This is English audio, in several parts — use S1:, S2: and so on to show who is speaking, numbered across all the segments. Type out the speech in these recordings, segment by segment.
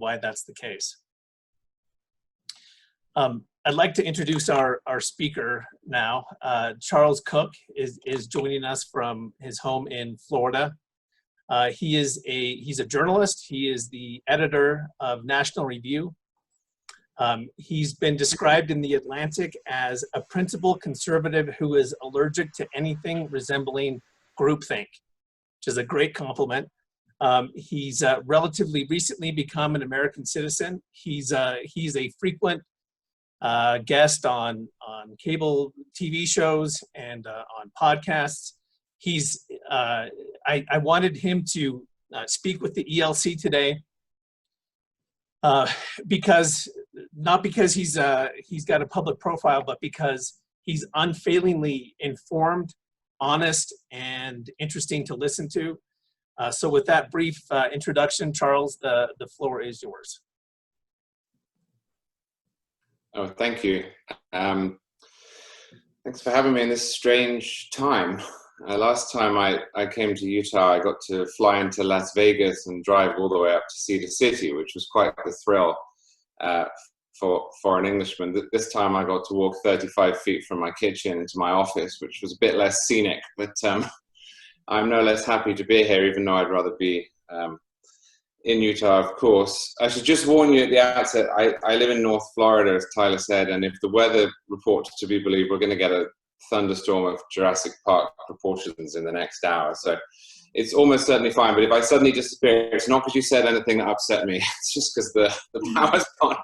S1: why that's the case. I'd like to introduce our speaker now. Charles Cooke is joining us from his home in Florida. He's a journalist. He is the editor of National Review. He's been described in The Atlantic as a principled conservative who is allergic to anything resembling groupthink, which is a great compliment. He's relatively recently become an American citizen. He's a frequent guest on cable TV shows and on podcasts. I wanted him to speak with the ELC today because not because he's got a public profile, but because he's unfailingly informed, honest, and interesting to listen to. So with that brief introduction, Charles, the floor is yours.
S2: Oh, thank you. Thanks for having me in this strange time. Last time I came to Utah, I got to fly into Las Vegas and drive all the way up to Cedar City, which was quite the thrill for an Englishman. This time I got to walk 35 feet from my kitchen into my office, which was a bit less scenic, but I'm no less happy to be here, even though I'd rather be in Utah, of course. I should just warn you at the outset, I live in North Florida, as Tyler said, and if the weather reports to be believed, we're going to get a thunderstorm of Jurassic Park proportions in the next hour. So it's almost certainly fine, but if I suddenly disappear, it's not because you said anything that upset me, it's just because the power's gone.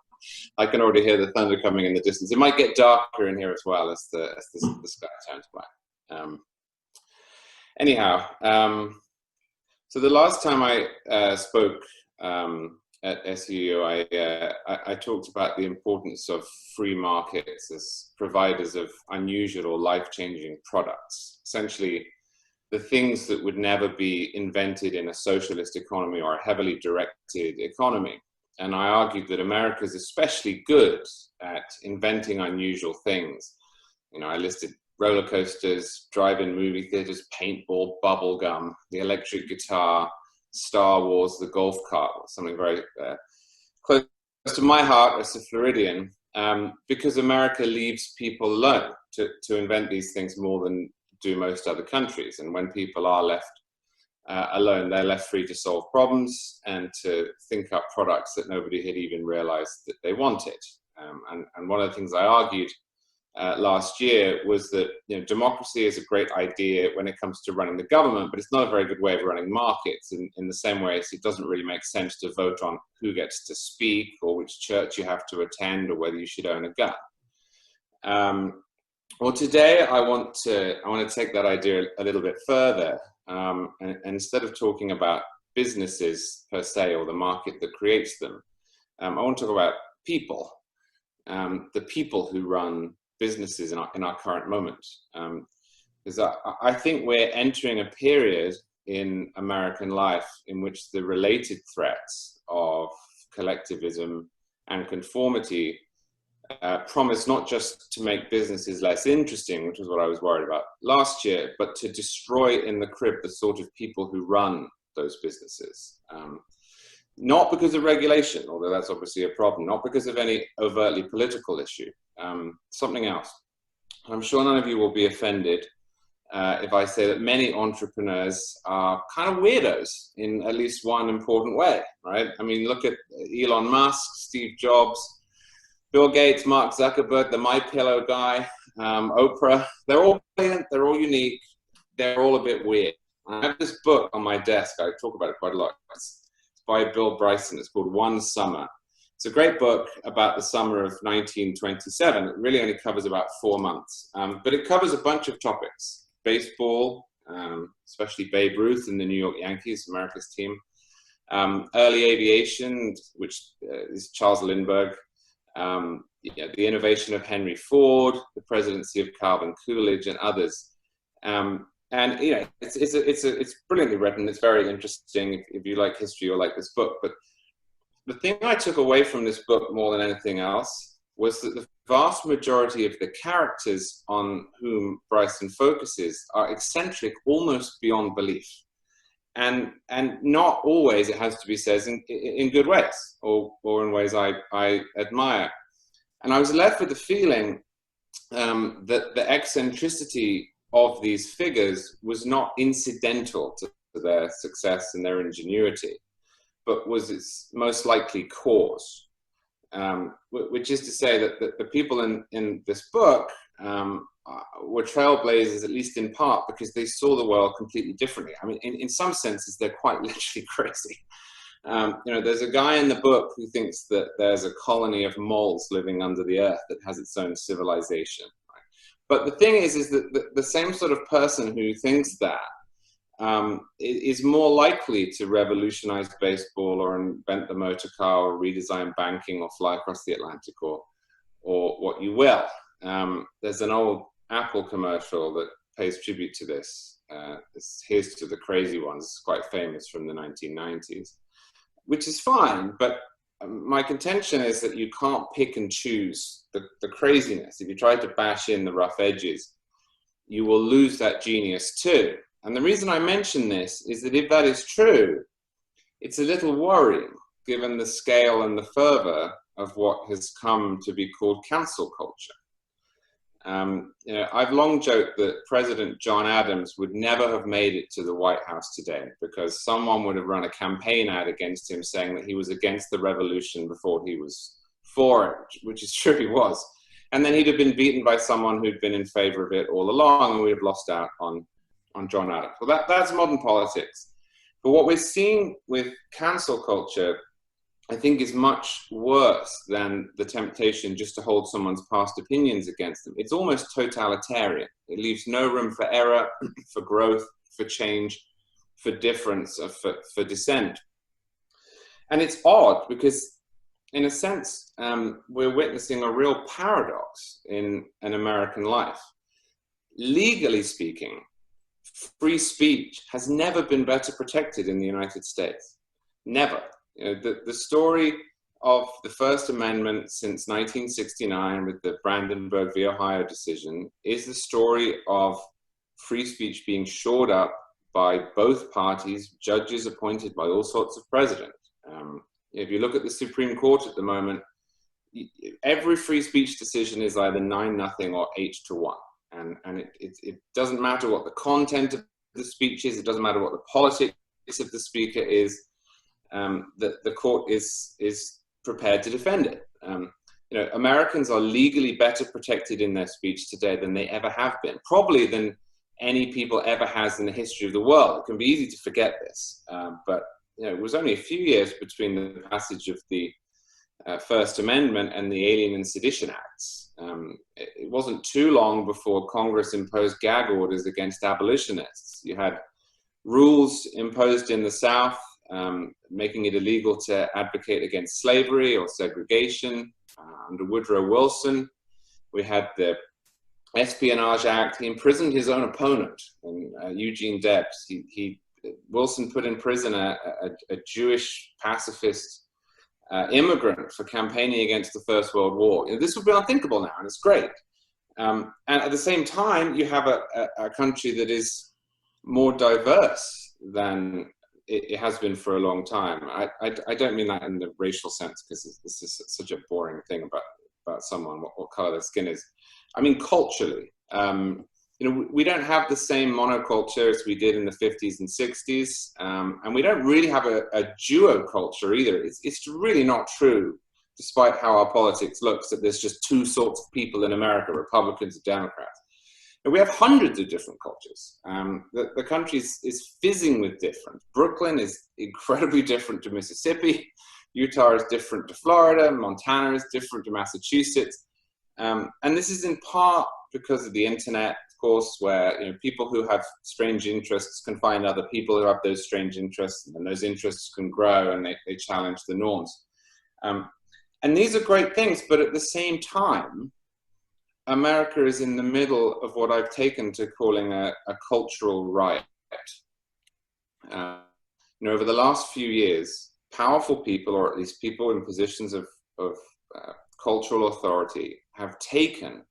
S2: I can already hear the thunder coming in the distance. It might get darker in here as well as the sky turns black. Anyhow, so the last time I spoke at SUU, I talked about the importance of free markets as providers of unusual or life-changing products. Essentially, the things that would never be invented in a socialist economy or a heavily directed economy. And I argued that America is especially good at inventing unusual things. You know, I listed roller coasters, drive-in movie theaters, paintball, bubble gum, the electric guitar, Star Wars, the golf cart, something very close to my heart as a Floridian, because America leaves people alone to invent these things more than do most other countries. And when people are left alone, they're left free to solve problems and to think up products that nobody had even realized that they wanted. And one of the things I argued last year was that, you know, democracy is a great idea when it comes to running the government, but it's not a very good way of running markets in the same way as it doesn't really make sense to vote on who gets to speak or which church you have to attend or whether you should own a gun. Well, today I want to take that idea a little bit further, and instead of talking about businesses per se or the market that creates them, I want to talk about people, the people who run businesses in our current moment. Because I think we're entering a period in American life in which the related threats of collectivism and conformity promise not just to make businesses less interesting, which is what I was worried about last year, but to destroy in the crib the sort of people who run those businesses. Not because of regulation, although that's obviously a problem, not because of any overtly political issue, something else. I'm sure none of you will be offended if I say that many entrepreneurs are kind of weirdos in at least one important way, right? I mean, look at Elon Musk, Steve Jobs, Bill Gates, Mark Zuckerberg, the MyPillow guy, Oprah. They're all brilliant, they're all unique, they're all a bit weird. I have this book on my desk, I talk about it quite a lot. It's by Bill Bryson. It's called One Summer. It's a great book about the summer of 1927. It really only covers about 4 months, but it covers a bunch of topics. Baseball, especially Babe Ruth and the New York Yankees, America's team. Early aviation, which is Charles Lindbergh. The innovation of Henry Ford, the presidency of Calvin Coolidge, and others. And you know, it's brilliantly written. It's very interesting if you like history or like this book. But the thing I took away from this book more than anything else was that the vast majority of the characters on whom Bryson focuses are eccentric almost beyond belief. and not always, it has to be said, in good ways, or in ways I admire. And I was left with the feeling that the eccentricity of these figures was not incidental to their success and their ingenuity, but was its most likely cause. Which is to say that the people in this book were trailblazers, at least in part, because they saw the world completely differently. I mean, in some senses, they're quite literally crazy. You know, there's a guy in the book who thinks that there's a colony of moles living under the earth that has its own civilization. Right? But the thing is that the same sort of person who thinks that is more likely to revolutionize baseball or invent the motor car or redesign banking or fly across the Atlantic or what you will. There's an old Apple commercial that pays tribute to this. Here's to the crazy ones. It's quite famous from the 1990s, which is fine. But my contention is that you can't pick and choose the craziness. If you try to bash in the rough edges, you will lose that genius too. And the reason I mention this is that if that is true, it's a little worrying given the scale and the fervor of what has come to be called cancel culture. You know, I've long joked that President John Adams would never have made it to the White House today because someone would have run a campaign ad against him saying that he was against the revolution before he was for it, which is true, he was. And then he'd have been beaten by someone who'd been in favor of it all along, and we'd have lost out on John Adams. Well, that's modern politics. But what we're seeing with cancel culture, I think, is much worse than the temptation just to hold someone's past opinions against them. It's almost totalitarian. It leaves no room for error, for growth, for change, for difference, for dissent. And it's odd because, in a sense, we're witnessing a real paradox in an American life. Legally speaking, free speech has never been better protected in the United States. Never. You know, the story of the First Amendment since 1969 with the Brandenburg v. Ohio decision is the story of free speech being shored up by both parties, judges appointed by all sorts of presidents. If you look at the Supreme Court at the moment, every free speech decision is either 9-0 or 8-1. And it doesn't matter what the content of the speech is, it doesn't matter what the politics of the speaker is, the court is prepared to defend it. You know, Americans are legally better protected in their speech today than they ever have been, probably than any people ever has in the history of the world. It can be easy to forget this, but you know, it was only a few years between the passage of the First Amendment and the Alien and Sedition Acts. It wasn't too long before Congress imposed gag orders against abolitionists. You had rules imposed in the South making it illegal to advocate against slavery or segregation. Under Woodrow Wilson, we had the Espionage Act. He imprisoned his own opponent, Eugene Debs. Wilson put in prison a Jewish pacifist immigrant for campaigning against the First World War. You know, this would be unthinkable now, and it's great. And at the same time, you have a country that is more diverse than it has been for a long time. I don't mean that in the racial sense, because this is such a boring thing about someone, what color their skin is. I mean culturally. You know, we don't have the same monoculture as we did in the 50s and 60s, and we don't really have a duo culture either. It's really not true, despite how our politics looks, that there's just two sorts of people in America, Republicans and Democrats. And we have hundreds of different cultures. The country is fizzing with different. Brooklyn is incredibly different to Mississippi. Utah is different to Florida. Montana is different to Massachusetts. And this is in part because of the internet, of course, where you know, people who have strange interests can find other people who have those strange interests, and those interests can grow and they challenge the norms. And these are great things, but at the same time, America is in the middle of what I've taken to calling a cultural riot. You know, over the last few years, powerful people, or at least people in positions of cultural authority, have taken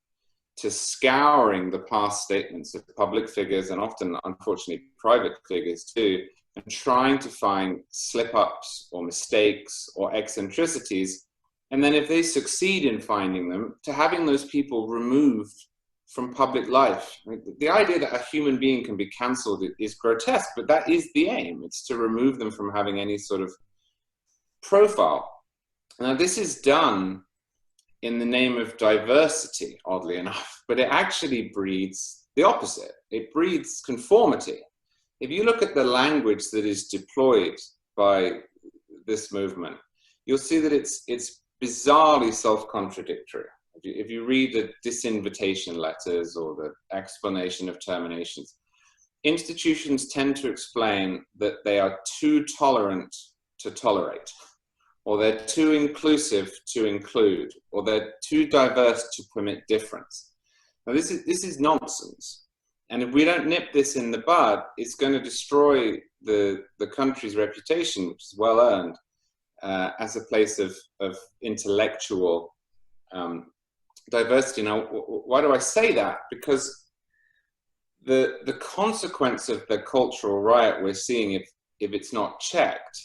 S2: to scouring the past statements of public figures, and often, unfortunately, private figures too, and trying to find slip-ups or mistakes or eccentricities. And then if they succeed in finding them, to having those people removed from public life. I mean, the idea that a human being can be cancelled is grotesque, but that is the aim. It's to remove them from having any sort of profile. Now, this is done in the name of diversity, oddly enough, but it actually breeds the opposite. It breeds conformity. If you look at the language that is deployed by this movement, you'll see that it's bizarrely self-contradictory. If you read the disinvitation letters or the explanation of terminations, institutions tend to explain that they are too tolerant to tolerate, or they're too inclusive to include, or they're too diverse to permit difference. Now, this is nonsense. And if we don't nip this in the bud, it's going to destroy the country's reputation, which is well earned, as a place of intellectual diversity. Now, why do I say that? Because the consequence of the cultural riot we're seeing, if it's not checked,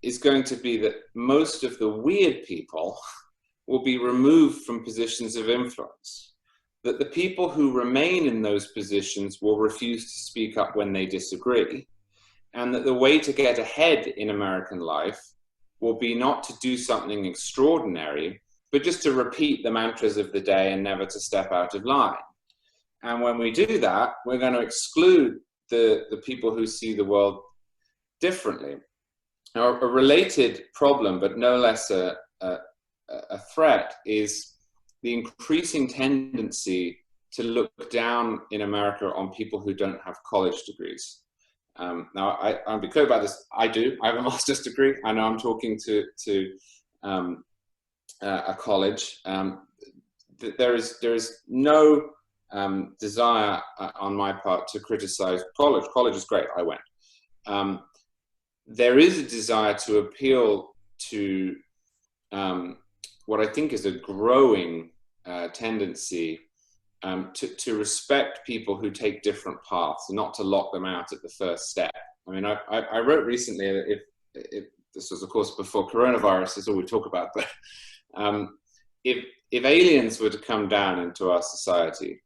S2: is going to be that most of the weird people will be removed from positions of influence. That the people who remain in those positions will refuse to speak up when they disagree, and that the way to get ahead in American life will be not to do something extraordinary, but just to repeat the mantras of the day and never to step out of line. And when we do that, we're going to exclude the people who see the world differently. Now, a related problem, but no less a threat, is the increasing tendency to look down in America on people who don't have college degrees. Now, I'll be clear about this. I do. I have a master's degree. I know I'm talking to a college. There is no desire on my part to criticize college. College is great. I went. There is a desire to appeal to what I think is a growing tendency to respect people who take different paths, and not to lock them out at the first step. I mean, I wrote recently that if this was, of course, before coronavirus, is all we talk about, but if aliens were to come down into our society,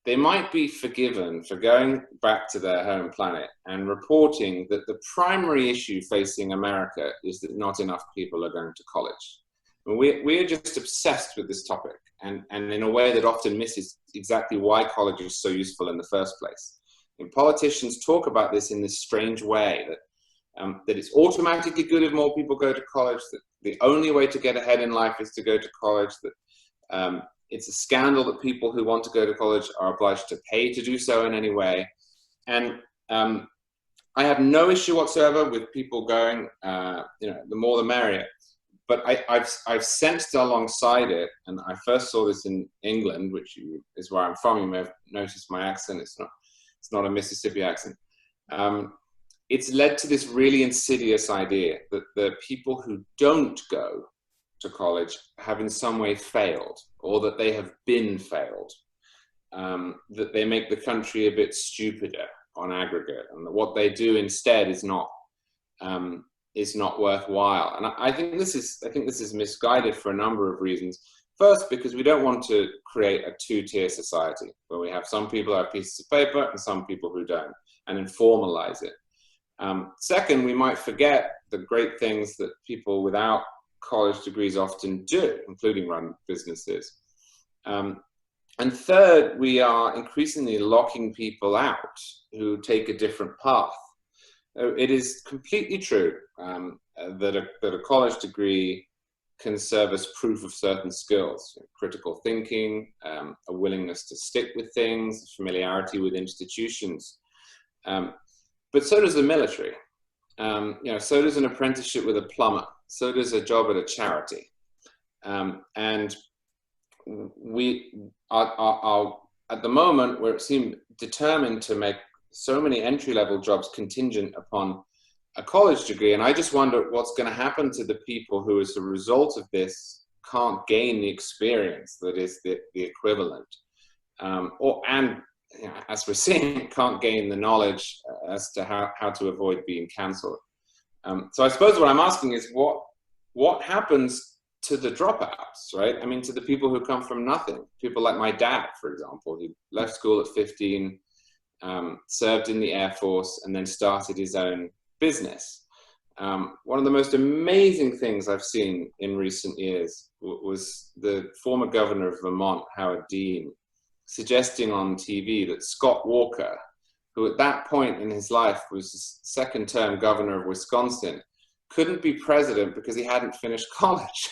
S2: they might be forgiven for going back to their home planet and reporting that the primary issue facing America is that not enough people are going to college. We're just obsessed with this topic, and in a way that often misses exactly why college is so useful in the first place. And politicians talk about this in this strange way, that it's automatically good if more people go to college, that the only way to get ahead in life is to go to college, that it's a scandal that people who want to go to college are obliged to pay to do so in any way. And I have no issue whatsoever with people going, the more the merrier. But I've sensed alongside it, and I first saw this in England, which is where I'm from. You may have noticed my accent. It's not a Mississippi accent. It's led to this really insidious idea that the people who don't go to college have in some way failed, or that they have been failed, that they make the country a bit stupider on aggregate, and that what they do instead is not worthwhile. And I think this is misguided for a number of reasons. First, because we don't want to create a two-tier society where we have some people who have pieces of paper and some people who don't, and then formalize it. Second, we might forget the great things that people without college degrees often do, including run businesses. And third, we are increasingly locking people out who take a different path. It is completely true that a college degree can serve as proof of certain skills: critical thinking, a willingness to stick with things, familiarity with institutions. But so does the military. So does an apprenticeship with a plumber. So does a job at a charity. And we are at the moment, where it seems determined to make so many entry-level jobs contingent upon a college degree. And I just wonder what's going to happen to the people who, as a result of this, can't gain the experience that is the equivalent, and as we're seeing, can't gain the knowledge as to how to avoid being cancelled. So I suppose what I'm asking is what happens to the dropouts, right? I mean, to the people who come from nothing, people like my dad, for example, who left school at 15, served in the Air Force, and then started his own business. One of the most amazing things I've seen in recent years was the former governor of Vermont, Howard Dean, suggesting on TV that Scott Walker, who at that point in his life was second-term governor of Wisconsin, couldn't be president because he hadn't finished college.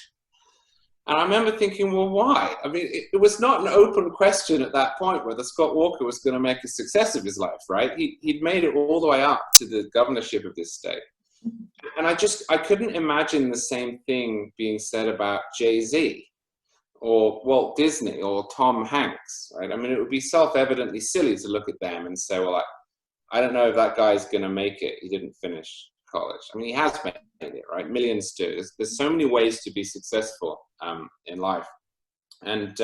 S2: And I remember thinking, well, why? I mean, it was not an open question at that point whether Scott Walker was going to make a success of his life, right? He'd made it all the way up to the governorship of this state. And I couldn't imagine the same thing being said about Jay-Z or Walt Disney or Tom Hanks, right? I mean, it would be self-evidently silly to look at them and say, well, I don't know if that guy's going to make it. He didn't finish college. I mean, he has made it, right? Millions do. There's so many ways to be successful in life. And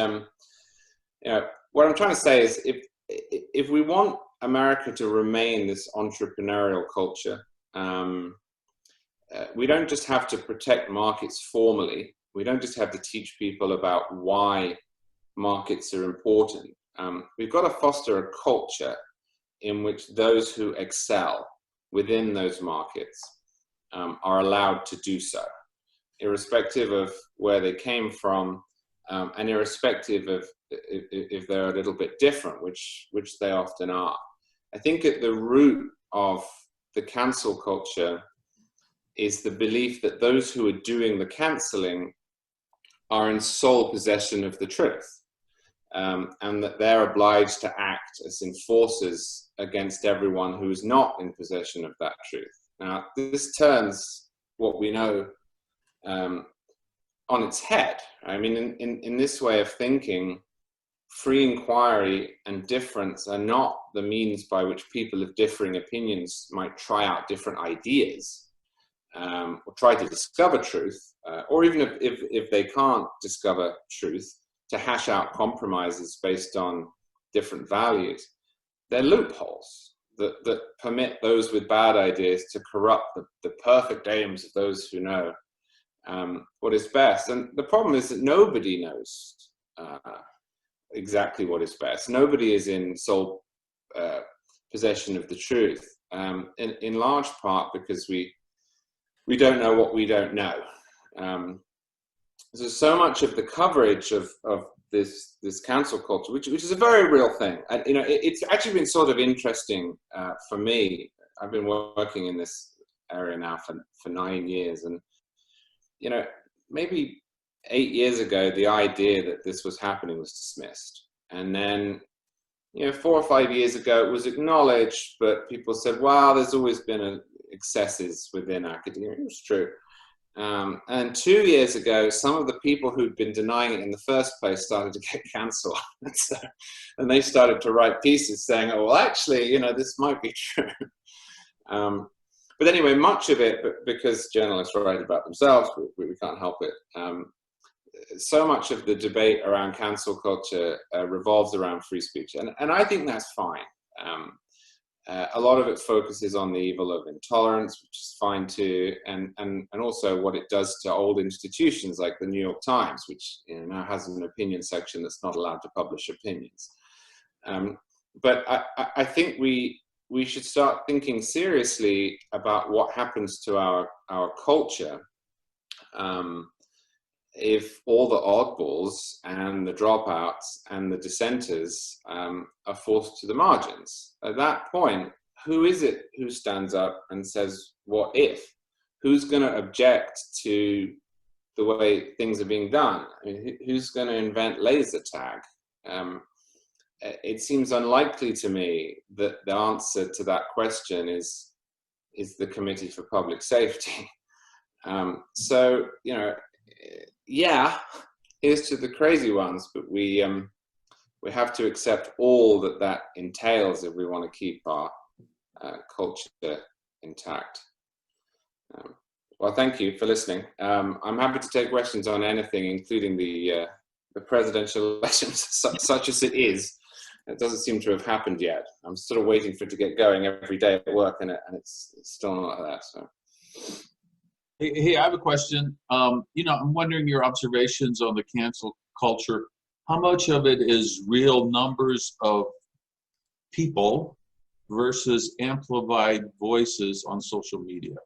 S2: what I'm trying to say is if we want America to remain this entrepreneurial culture, we don't just have to protect markets formally. We don't just have to teach people about why markets are important. We've got to foster a culture in which those who excel within those markets are allowed to do so, irrespective of where they came from, and irrespective of if they're a little bit different, which they often are. I think at the root of the cancel culture is the belief that those who are doing the canceling are in sole possession of the truth, and that they're obliged to act as enforcers against everyone who is not in possession of that truth. Now, this turns what we know on its head. I mean, in this way of thinking, free inquiry and difference are not the means by which people of differing opinions might try out different ideas, or try to discover truth, or even if they can't discover truth, to hash out compromises based on different values. They're loopholes that permit those with bad ideas to corrupt the perfect aims of those who know what is best. And the problem is that nobody knows exactly what is best. Nobody is in sole possession of the truth, in large part because we don't know what we don't know. So much of the coverage of this cancel culture, which is a very real thing, and it's actually been sort of interesting for me. I've been working in this area now for 9 years, and maybe 8 years ago, the idea that this was happening was dismissed, and then 4 or 5 years ago, it was acknowledged, but people said, "Wow, there's always been excesses within academia." It was true. And 2 years ago, some of the people who'd been denying it in the first place started to get cancelled. And they started to write pieces saying, "Oh, well, actually, this might be true." But anyway, much of it, because journalists write about themselves, we can't help it. So much of the debate around cancel culture revolves around free speech. And I think that's fine. A lot of it focuses on the evil of intolerance, which is fine too, and also what it does to old institutions like the New York Times, which now has an opinion section that's not allowed to publish opinions. But I think we should start thinking seriously about what happens to our culture if all the oddballs and the dropouts and the dissenters are forced to the margins. At that point, who is it who stands up and says, what if? Who's going to object to the way things are being done? I mean, who's going to invent laser tag? It seems unlikely to me that the answer to that question is the Committee for Public Safety. So, yeah, here's to the crazy ones, but we have to accept all that entails if we want to keep our culture intact. Well, thank you for listening. I'm happy to take questions on anything, including the presidential elections, such as it is. It doesn't seem to have happened yet. I'm sort of waiting for it to get going every day at work, and it's still not like that. So.
S3: Hey, I have a question. You know, I'm wondering your observations on the cancel culture. How much of it is real numbers of people versus amplified voices on social media?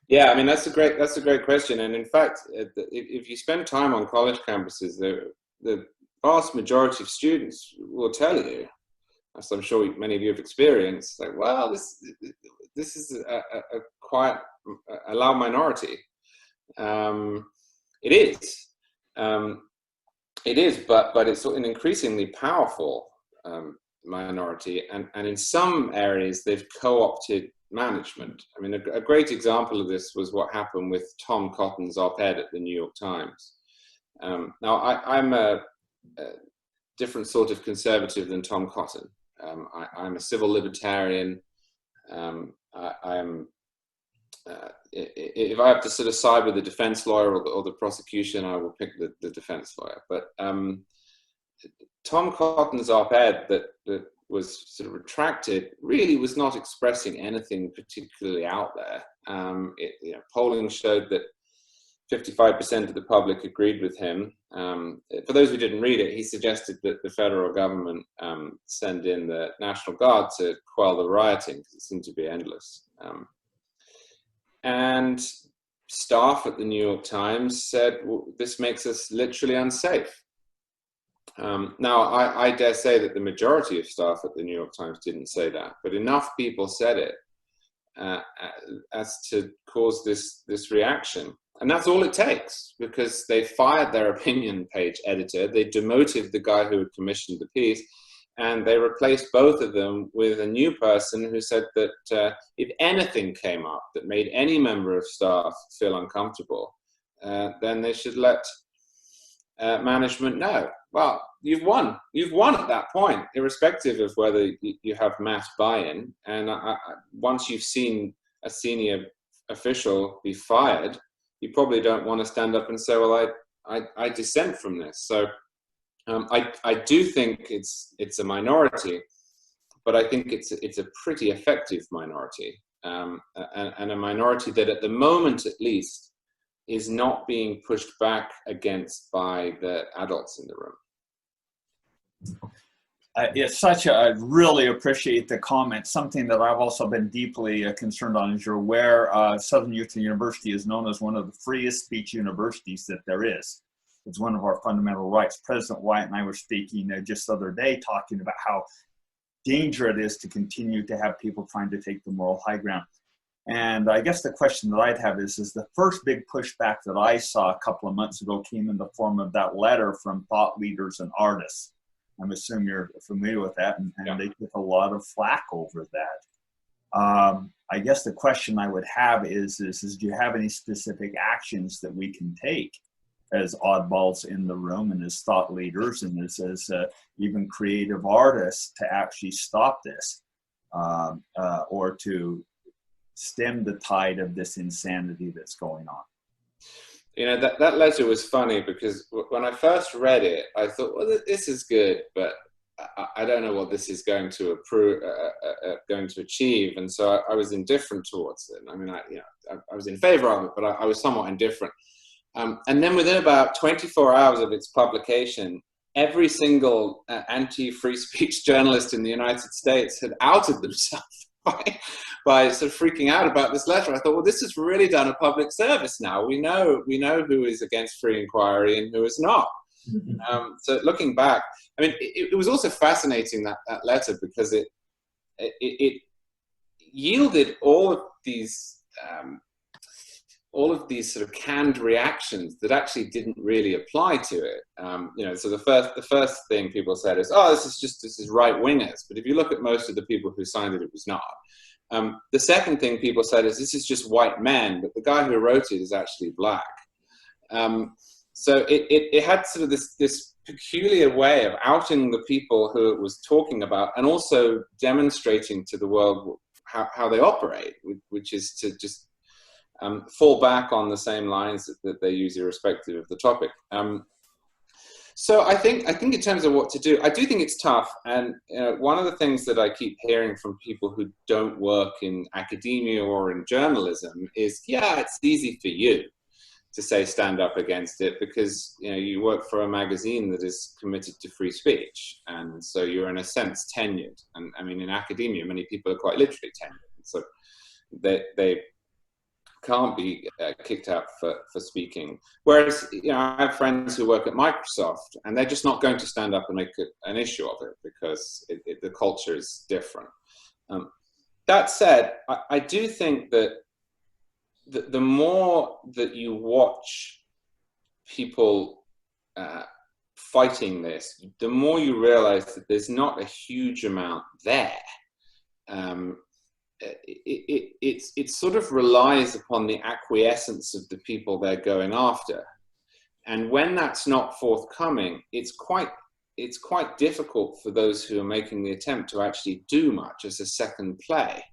S2: Yeah, I mean that's a great question. And in fact, if you spend time on college campuses, the vast majority of students will tell you, as I'm sure many of you have experienced, like, well, this is a quite a loud minority. It is. It is, but it's an increasingly powerful minority, and in some areas they've co-opted management. I mean, a great example of this was what happened with Tom Cotton's op-ed at the New York Times. Now, I'm a different sort of conservative than Tom Cotton. I'm a civil libertarian. If I have to sort of side with the defense lawyer or the prosecution, I will pick the defense lawyer. But Tom Cotton's op-ed that was sort of retracted really was not expressing anything particularly out there. Polling showed that 55% of the public agreed with him. For those who didn't read it, he suggested that the federal government send in the National Guard to quell the rioting, because it seemed to be endless. And staff at the New York Times said, well, this makes us literally unsafe. Now, I dare say that the majority of staff at the New York Times didn't say that, but enough people said it as to cause this reaction. And that's all it takes, because they fired their opinion page editor, they demoted the guy who had commissioned the piece, and they replaced both of them with a new person who said that if anything came up that made any member of staff feel uncomfortable, then they should let management know. Well, you've won. You've won at that point, irrespective of whether you have mass buy-in. And once you've seen a senior official be fired, you probably don't want to stand up and say, well, I dissent from this. So I do think it's a minority, but I think it's a pretty effective minority, and a minority that at the moment at least is not being pushed back against by the adults in the room.
S4: I really appreciate the comment. Something that I've also been deeply concerned on, as you're aware, Southern Utah University is known as one of the freest speech universities that there is. It's one of our fundamental rights. President White and I were speaking just the other day, talking about how dangerous it is to continue to have people trying to take the moral high ground. And I guess the question that I'd have is the first big pushback that I saw a couple of months ago came in the form of that letter from thought leaders and artists. I'm assuming you're familiar with that, and yeah. They took a lot of flack over that. I guess the question I would have is do you have any specific actions that we can take as oddballs in the room and as thought leaders and as even creative artists to actually stop this or to stem the tide of this insanity that's going on?
S2: You know, that letter was funny because when I first read it, I thought, well, this is good, but I don't know what this is going to achieve. And so I was indifferent towards it. I mean, I was in favor of it, but I was somewhat indifferent. And then within about 24 hours of its publication, every single anti-free speech journalist in the United States had outed themselves by sort of freaking out about this letter. I thought, well, this has really done a public service now. We know who is against free inquiry and who is not. So looking back, I mean, it was also fascinating, that letter, because it yielded all of these sort of canned reactions that actually didn't really apply to it. So the first thing people said is, oh, this is right wingers. But if you look at most of the people who signed it, it was not. The second thing people said is, this is just white men, but the guy who wrote it is actually black. So it had sort of this peculiar way of outing the people who it was talking about, and also demonstrating to the world how they operate, which is to just fall back on the same lines that they use irrespective of the topic. So I think in terms of what to do, I do think it's tough. And one of the things that I keep hearing from people who don't work in academia or in journalism is, yeah, it's easy for you to say stand up against it because you work for a magazine that is committed to free speech, and so you're in a sense tenured. And I mean, in academia, many people are quite literally tenured, so they can't be kicked out for speaking. Whereas I have friends who work at Microsoft, and they're just not going to stand up and make an issue of it because the culture is different. That said, I do think that the more that you watch people fighting this, the more you realize that there's not a huge amount there. It sort of relies upon the acquiescence of the people they're going after. And when that's not forthcoming, it's quite difficult for those who are making the attempt to actually do much as a second play.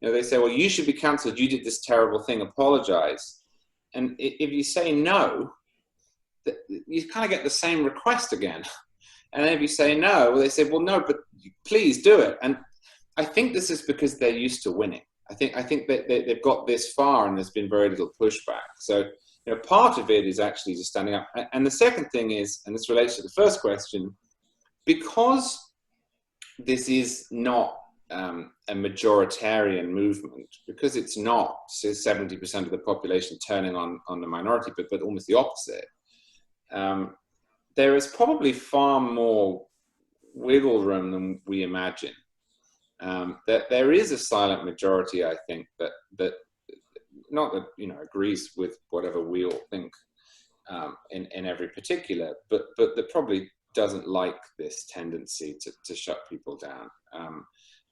S2: They say, well, you should be cancelled. You did this terrible thing. Apologize. And if you say no, you kind of get the same request again. And then if you say no, well, they say, well, no, but please do it. And I think this is because they're used to winning. I think that they've got this far and there's been very little pushback. So, part of it is actually just standing up. And the second thing is, and this relates to the first question, because this is not a majoritarian movement, because it's not 70% of the population turning on the minority, but almost the opposite, there is probably far more wiggle room than we imagine. That there is a silent majority, I think, that not that agrees with whatever we all think in every particular, but that probably doesn't like this tendency to shut people down.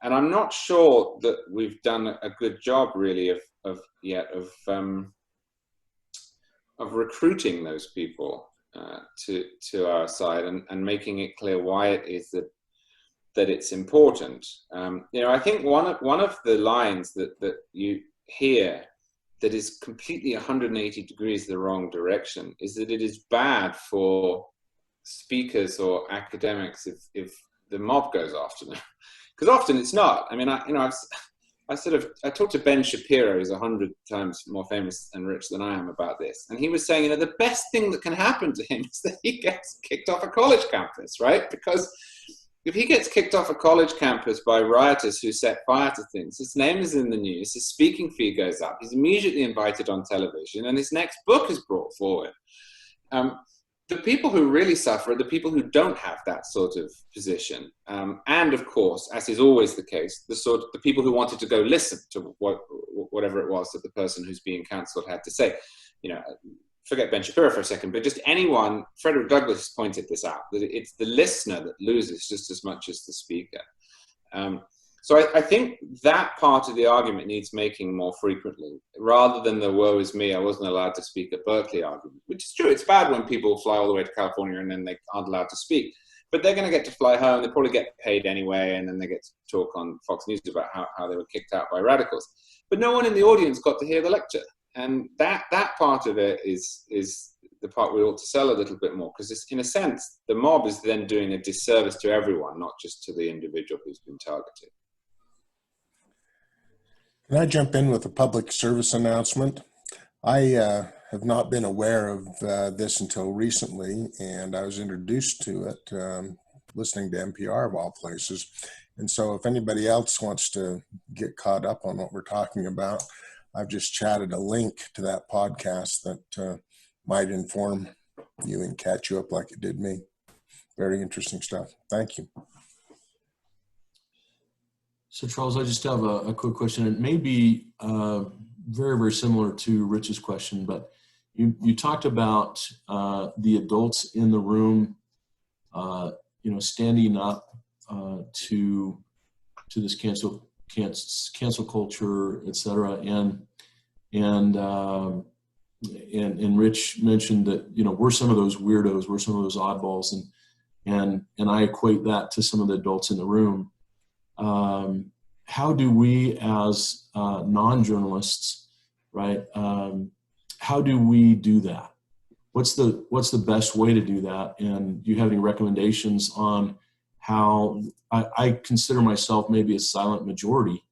S2: And I'm not sure that we've done a good job really of recruiting those people to our side and making it clear why it is that it's important. I think one of the lines that you hear that is completely 180 degrees the wrong direction is that it is bad for speakers or academics if the mob goes after them. Because often it's not. I mean, I talked to Ben Shapiro, who's 100 times more famous and rich than I am, about this, and he was saying, the best thing that can happen to him is that he gets kicked off a college campus, right? Because if he gets kicked off a college campus by rioters who set fire to things, his name is in the news, his speaking fee goes up, he's immediately invited on television, and his next book is brought forward. The people who really suffer are the people who don't have that sort of position. And of course, as is always the case, the people who wanted to go listen to whatever it was that the person who's being cancelled had to say. Forget Ben Shapiro for a second, but just anyone, Frederick Douglass pointed this out, that it's the listener that loses just as much as the speaker. So I think that part of the argument needs making more frequently, rather than the woe is me, I wasn't allowed to speak at Berkeley argument, which is true. It's bad when people fly all the way to California and then they aren't allowed to speak. But they're going to get to fly home, they probably get paid anyway, and then they get to talk on Fox News about how they were kicked out by radicals. But no one in the audience got to hear the lecture. And that part of it is the part we ought to sell a little bit more, because in a sense, the mob is then doing a disservice to everyone, not just to the individual who's been targeted.
S5: Can I jump in with a public service announcement? I have not been aware of this until recently, and I was introduced to it listening to NPR of all places. And so if anybody else wants to get caught up on what we're talking about, I've just chatted a link to that podcast that might inform you and catch you up like it did me. Very interesting stuff. Thank you.
S6: So Charles, I just have a quick question. It may be very, very similar to Rich's question, but you talked about the adults in the room, standing up to this cancel culture, et cetera, and Rich mentioned that we're some of those weirdos, we're some of those oddballs, and I equate that to some of the adults in the room. How do we as non-journalists, right, how do we do that? what's the best way to do that? And do you have any recommendations on how I consider myself maybe a silent majority?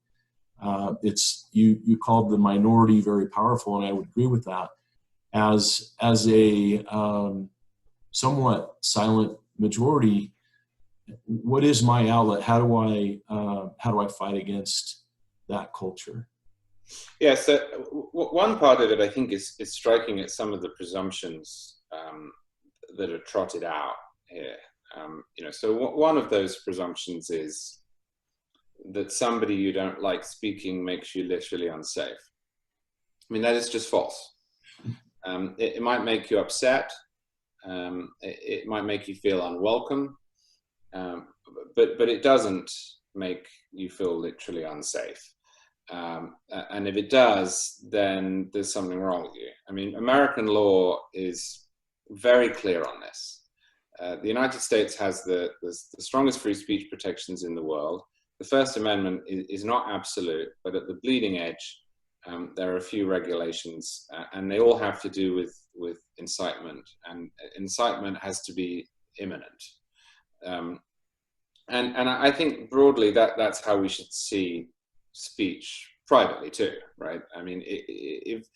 S6: It's you called the minority very powerful, and I would agree with that. As a somewhat silent majority, what is my outlet? How do I fight against that culture?
S2: Yeah, so one part of it, I think, is striking at some of the presumptions that are trotted out here. So one of those presumptions is that somebody you don't like speaking makes you literally unsafe. I mean, that is just false. It might make you upset. It might make you feel unwelcome, but it doesn't make you feel literally unsafe. And if it does, then there's something wrong with you. I mean, American law is very clear on this. The United States has the strongest free speech protections in the world. The First Amendment is not absolute, but at the bleeding edge, there are a few regulations, and they all have to do with incitement, and incitement has to be imminent. And I think broadly that's how we should see speech privately too, right? I mean, if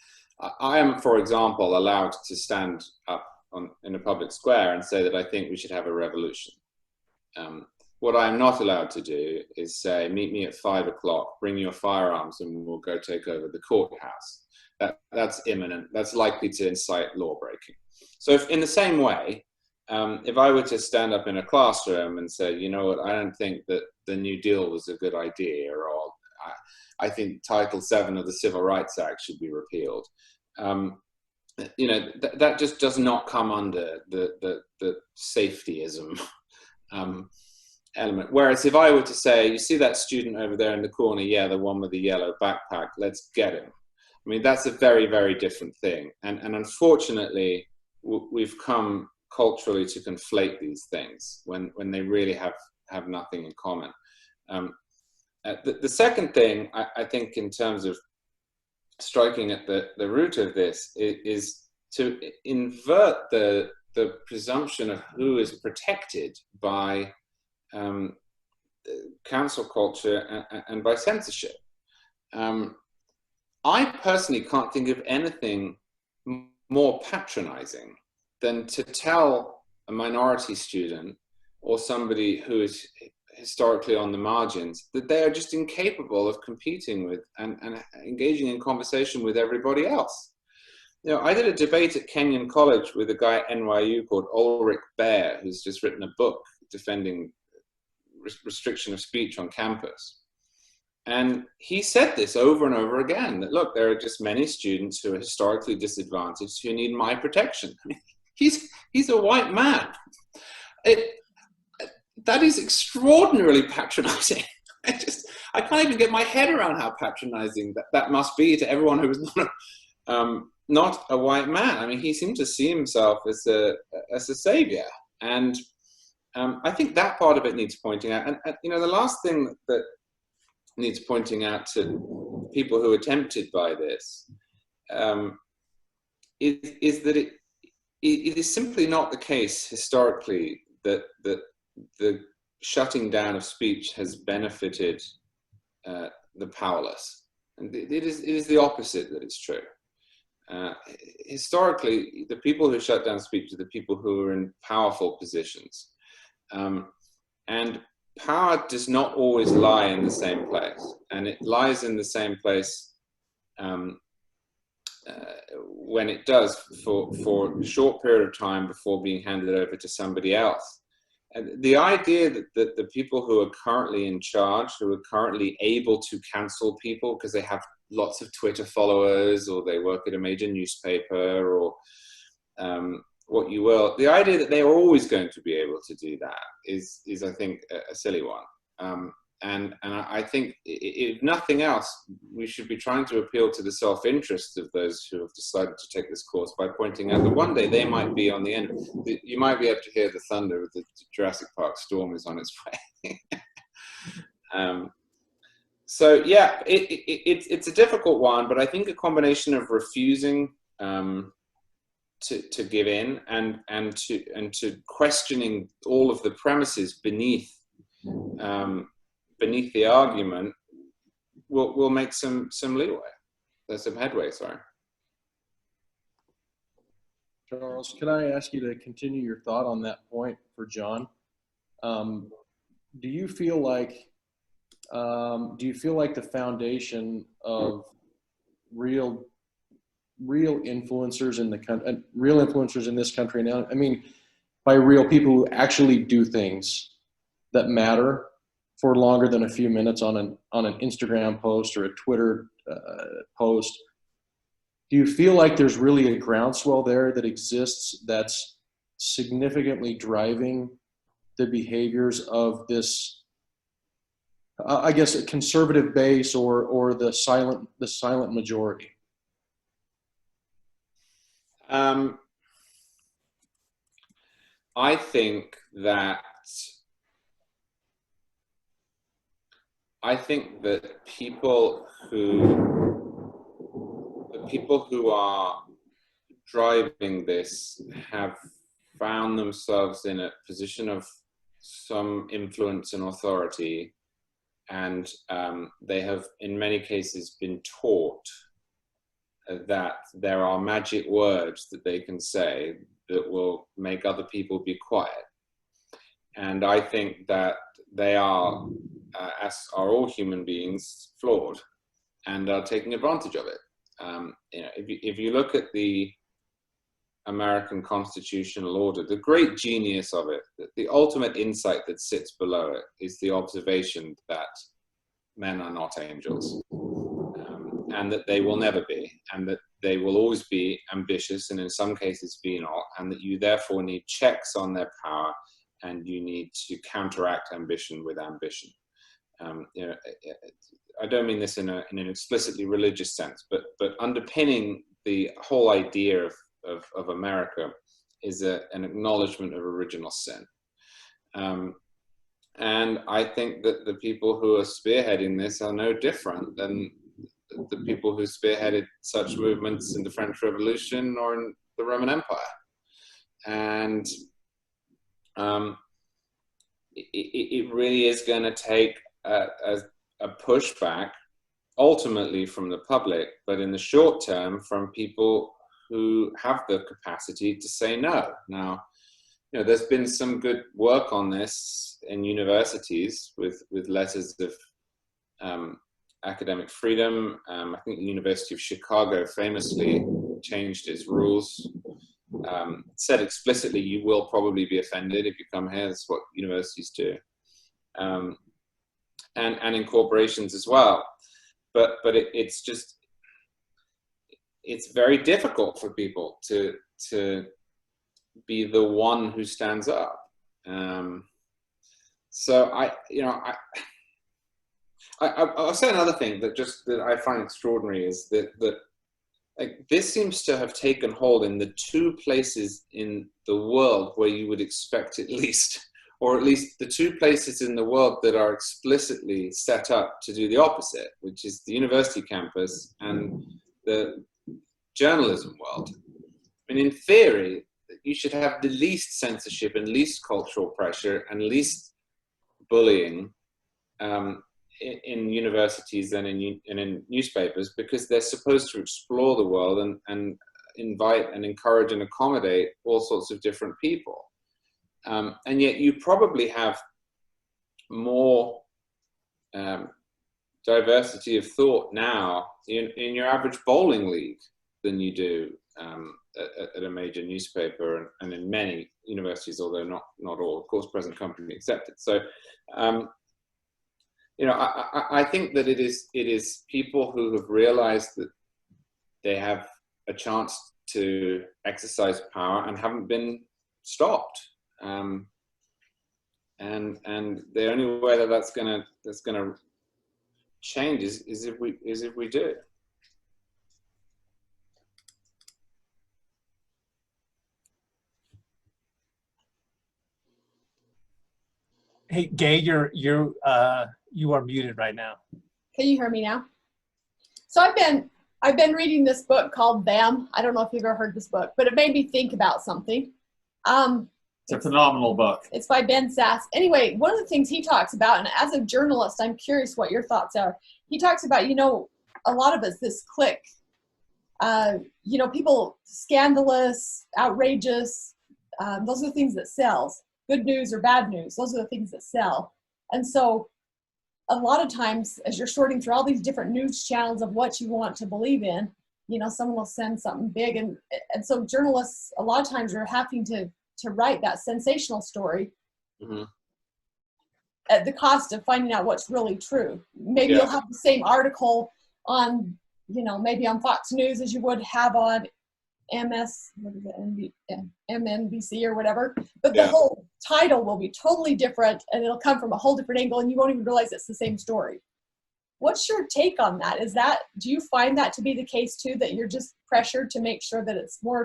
S2: I am, for example, allowed to stand up in a public square and say that I think we should have a revolution. What I'm not allowed to do is say, meet me at 5 o'clock, bring your firearms, and we'll go take over the courthouse. That's imminent. That's likely to incite law breaking. So if, in the same way, if I were to stand up in a classroom and say, you know what, I don't think that the New Deal was a good idea, or I think Title VII of the Civil Rights Act should be repealed. That just does not come under the safetyism element. Whereas if I were to say, you see that student over there in the corner, yeah, the one with the yellow backpack, let's get him. I mean, that's a very, very different thing. And unfortunately, we've come culturally to conflate these things when they really have nothing in common. The second thing, I think, in terms of striking at the root of this is to invert the presumption of who is protected by cancel culture and by censorship. I personally can't think of anything more patronizing than to tell a minority student or somebody who is historically on the margins that they are just incapable of competing with and engaging in conversation with everybody else. You know, I did a debate at Kenyon College with a guy at NYU called Ulrich Baer, who's just written a book defending restriction of speech on campus. And he said this over and over again, that look, there are just many students who are historically disadvantaged who need my protection. I mean, he's a white man. That is extraordinarily patronizing. I can't even get my head around how patronizing that must be to everyone who is not a white man. I mean, he seems to see himself as a savior. And I think that part of it needs pointing out. And the last thing that needs pointing out to people who are tempted by this is that it is simply not the case historically that the shutting down of speech has benefited the powerless. And it is the opposite that is true. Historically, the people who shut down speech are the people who are in powerful positions. And power does not always lie in the same place. And it lies in the same place when it does for a short period of time before being handed over to somebody else. And the idea that the people who are currently in charge, who are currently able to cancel people because they have lots of Twitter followers or they work at a major newspaper or what you will, the idea that they are always going to be able to do that is I think, a silly one. And I think, if nothing else, we should be trying to appeal to the self-interest of those who have decided to take this course by pointing out that one day they might be on the end. You might be able to hear the thunder of the Jurassic Park storm is on its way. So yeah, it's a difficult one, but I think a combination of refusing to give in and to questioning all of the premises beneath the argument will make some leeway. There's some headway. Sorry.
S7: Charles, can I ask you to continue your thought on that point for John? Do you feel like the foundation of real influencers in the country, real influencers in this country now, I mean, by real people who actually do things that matter for longer than a few minutes on an Instagram post or a Twitter post, do you feel like there's really a groundswell there that exists that's significantly driving the behaviors of this, I guess, a conservative base or the silent majority?
S2: I think that people who are driving this have found themselves in a position of some influence and authority, and they have in many cases been taught that there are magic words that they can say that will make other people be quiet. And I think that they are, as are all human beings, flawed and are taking advantage of it. You know, if you look at the American constitutional order, the great genius of it, the ultimate insight that sits below it is the observation that men are not angels, and that they will never be, and that they will always be ambitious and in some cases venal, and that you therefore need checks on their power and you need to counteract ambition with ambition. You know, I don't mean this in an explicitly religious sense, but underpinning the whole idea of America is an acknowledgement of original sin. And I think that the people who are spearheading this are no different than the people who spearheaded such movements in the French Revolution or in the Roman Empire. And it really is going to take a pushback, ultimately from the public, but in the short term from people who have the capacity to say no. Now, you know, there's been some good work on this in universities with letters of academic freedom. I think the University of Chicago famously changed its rules. Said explicitly, you will probably be offended if you come here. That's what universities do. And in corporations as well. But it's just, it's very difficult for people to be the one who stands up. So I'll say another thing that I find extraordinary is that like, this seems to have taken hold in the two places in the world where you would expect at least, or at least the two places in the world that are explicitly set up to do the opposite, which is the university campus and the journalism world. I mean, in theory, you should have the least censorship and least cultural pressure and least bullying in universities and in newspapers, because they're supposed to explore the world and invite and encourage and accommodate all sorts of different people. And yet you probably have more diversity of thought now in your average bowling league than you do at a major newspaper and in many universities, although not all, of course, present company accepted. So, you know, I think that it is people who have realized that they have a chance to exercise power and haven't been stopped. And the only way that's gonna change is if we do it.
S1: Hey, Gay, you are muted right now.
S8: Can you hear me now? So I've been reading this book called Them. I don't know if you've ever heard this book, but it made me think about something.
S4: It's a phenomenal book.
S8: It's by Ben Sass. Anyway, one of the things he talks about, and as a journalist, I'm curious what your thoughts are. He talks about, you know, a lot of us, this click, you know, people scandalous, outrageous, those are the things that sells. Good news or bad news, those are the things that sell. And so a lot of times, as you're sorting through all these different news channels of what you want to believe in, you know, someone will send something big. And so journalists, a lot of times, are having to write that sensational story at the cost of finding out what's really true. Maybe you'll have the same article on, you know, maybe on Fox News as you would have on MSNBC or whatever, but the whole title will be totally different, and it'll come from a whole different angle, and you won't even realize it's the same story. What's your take on that? Do you find that to be the case too, that you're just pressured to make sure that it's more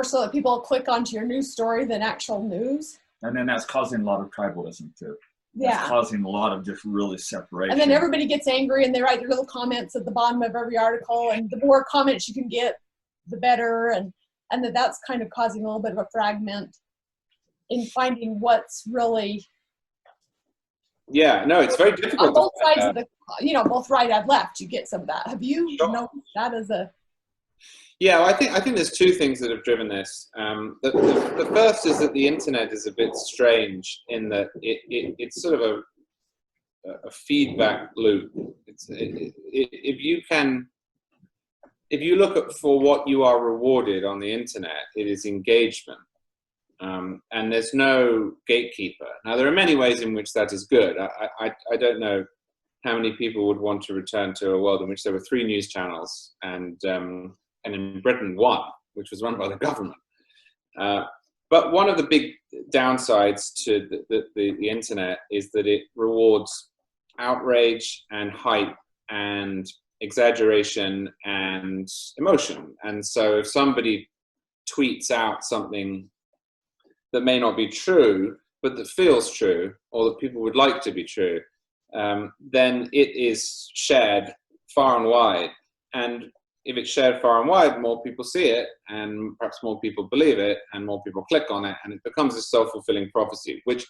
S8: so that people click onto your news story than actual news?
S4: And then that's causing a lot of tribalism too.
S8: Yeah.
S4: That's causing a lot of just really separation.
S8: And then everybody gets angry and they write their little comments at the bottom of every article, and the more comments you can get, the better. And that's kind of causing a little bit of a fragment in finding what's really.
S2: Yeah, no, it's very difficult.
S8: On both sides of the, you know, both right and left, you get some of that. Have you noticed that as a?
S2: Yeah, well, I think there's two things that have driven this. The first is that the internet is a bit strange in that it's sort of a feedback loop. If you look for what you are rewarded on the internet, it is engagement, and there's no gatekeeper. Now, there are many ways in which that is good. I don't know how many people would want to return to a world in which there were 3 news channels and in Britain 1, which was run by the government. But one of the big downsides to the internet is that it rewards outrage and hype and exaggeration and emotion. And so if somebody tweets out something that may not be true, but that feels true, or that people would like to be true, then it is shared far and wide. And if it's shared far and wide, more people see it, and perhaps more people believe it, and more people click on it, and it becomes a self-fulfilling prophecy, which,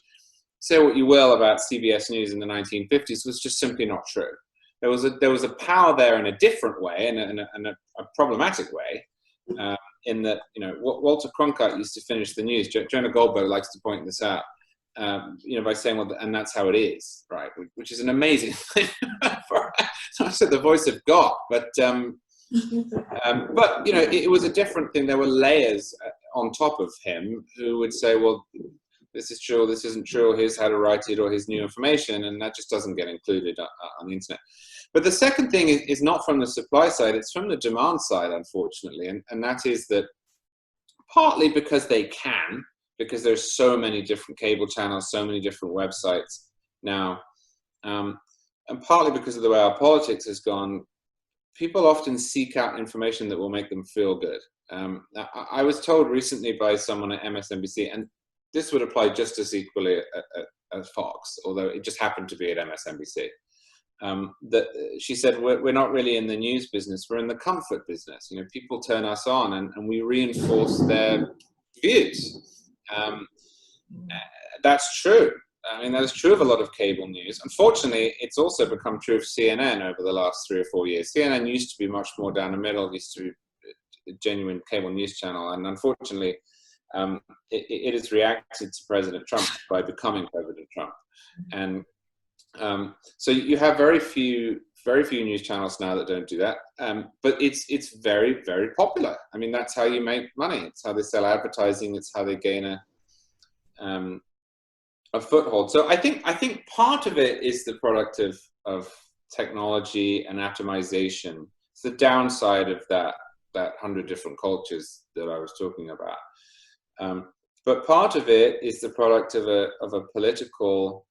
S2: say what you will about CBS News in the 1950s, was just simply not true. There was a power there in a different way, in a problematic way, in that, you know, Walter Cronkite used to finish the news. Jonah Goldberg likes to point this out, you know, by saying, well, and that's how it is, right? Which is an amazing thing for, I said, the voice of God, but you know, it was a different thing. There were layers on top of him who would say, well, this is true, this isn't true, here's how to write it, or here's new information, and that just doesn't get included on the internet. But the second thing is not from the supply side, it's from the demand side, unfortunately, and that is that partly because they can, because there's so many different cable channels, so many different websites now, and partly because of the way our politics has gone, people often seek out information that will make them feel good. I was told recently by someone at MSNBC, and this would apply just as equally at Fox, although it just happened to be at MSNBC, that she said, we're not really in the news business, we're in the comfort business. You know, people turn us on and we reinforce their views. That's true. I mean, that is true of a lot of cable news. Unfortunately, it's also become true of CNN over the last 3 or 4 years. CNN used to be much more down the middle, it used to be a genuine cable news channel. And unfortunately, it has reacted to President Trump by becoming President Trump. And so you have very few news channels now that don't do that. But it's very, very popular. I mean, that's how you make money. It's how they sell advertising. It's how they gain a foothold. So I think part of it is the product of technology and atomization. It's the downside of that 100 different cultures that I was talking about. But part of it is the product of a political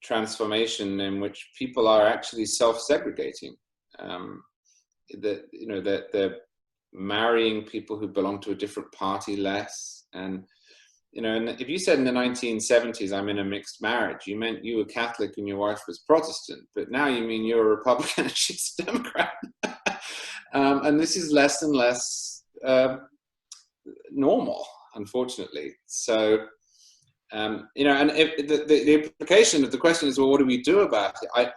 S2: transformation in which people are actually self-segregating. That, you know, that they're marrying people who belong to a different party less, and you know, and if you said in the 1970s, I'm in a mixed marriage, you meant you were Catholic and your wife was Protestant, but now you mean you're a Republican and she's a Democrat. And this is less and less normal, unfortunately. So, you know, and if the implication of the question is, well, what do we do about it? I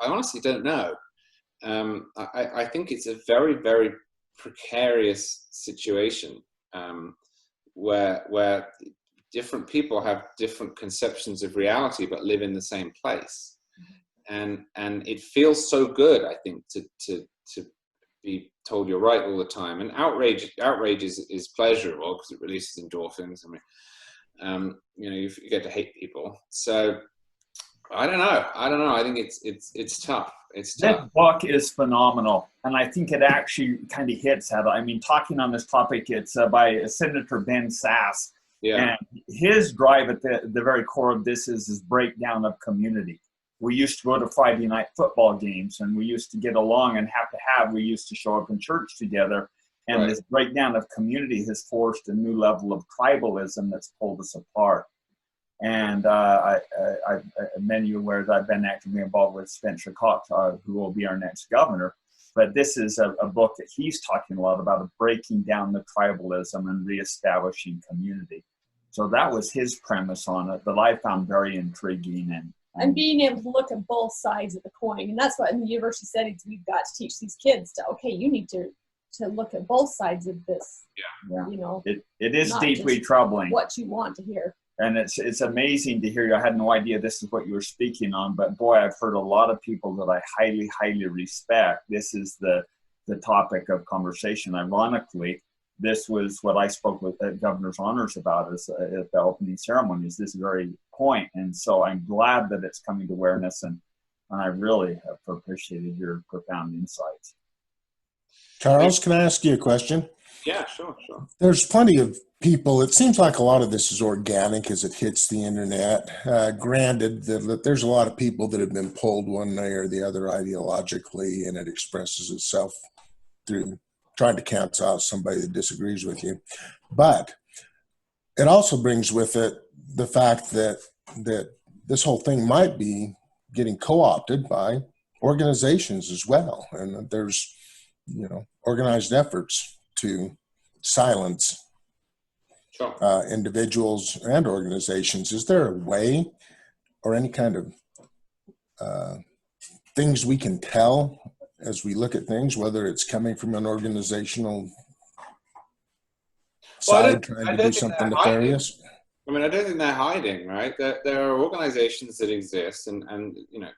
S2: honestly don't know. I think it's a very, very precarious situation. Where different people have different conceptions of reality but live in the same place, and it feels so good, I think, to be told you're right all the time. And outrage is pleasurable because it releases endorphins. I mean, you know, you get to hate people. So I don't know. I think it's tough. It's tough.
S4: This book is phenomenal, and I think it actually kind of hits at it. I mean, talking on this topic, it's by Senator Ben Sass,
S2: Yeah.
S4: and his drive at the very core of this is his breakdown of community. We used to go to Friday night football games, and we used to get along and we used to show up in church together, and
S2: Right.
S4: this breakdown of community has forced a new level of tribalism that's pulled us apart. And many of you aware that I've been actively involved with Spencer Cox, who will be our next governor. But this is a book that he's talking a lot about, of breaking down the tribalism and reestablishing community. So that was his premise on it that I found very intriguing.
S8: And being able to look at both sides of the coin. And that's what in the university settings we've got to teach these kids to, okay, you need to look at both sides of this.
S4: Yeah.
S8: You know,
S4: it is
S8: not
S4: deeply
S8: just
S4: troubling.
S8: what you want to hear.
S4: And it's amazing to hear you. I had no idea this is what you were speaking on, but boy, I've heard a lot of people that I highly, highly respect. This is the topic of conversation. Ironically, this was what I spoke with the Governor's Honors about at the opening ceremony, is this very point. And so I'm glad that it's coming to awareness, and I really have appreciated your profound insights.
S5: Charles, can I ask you a question?
S2: Yeah, sure.
S5: There's plenty of people, it seems like a lot of this is organic as it hits the internet. Granted that there's a lot of people that have been pulled one way or the other ideologically, and it expresses itself through trying to cancel out somebody that disagrees with you. But it also brings with it the fact that this whole thing might be getting co-opted by organizations as well. And that there's, you know, organized efforts to silence
S2: Sure.
S5: individuals and organizations. Is there a way or any kind of things we can tell as we look at things, whether it's coming from an organizational side trying to do something nefarious?
S2: I mean, I don't think they're hiding, right? There are organizations that exist, and you know,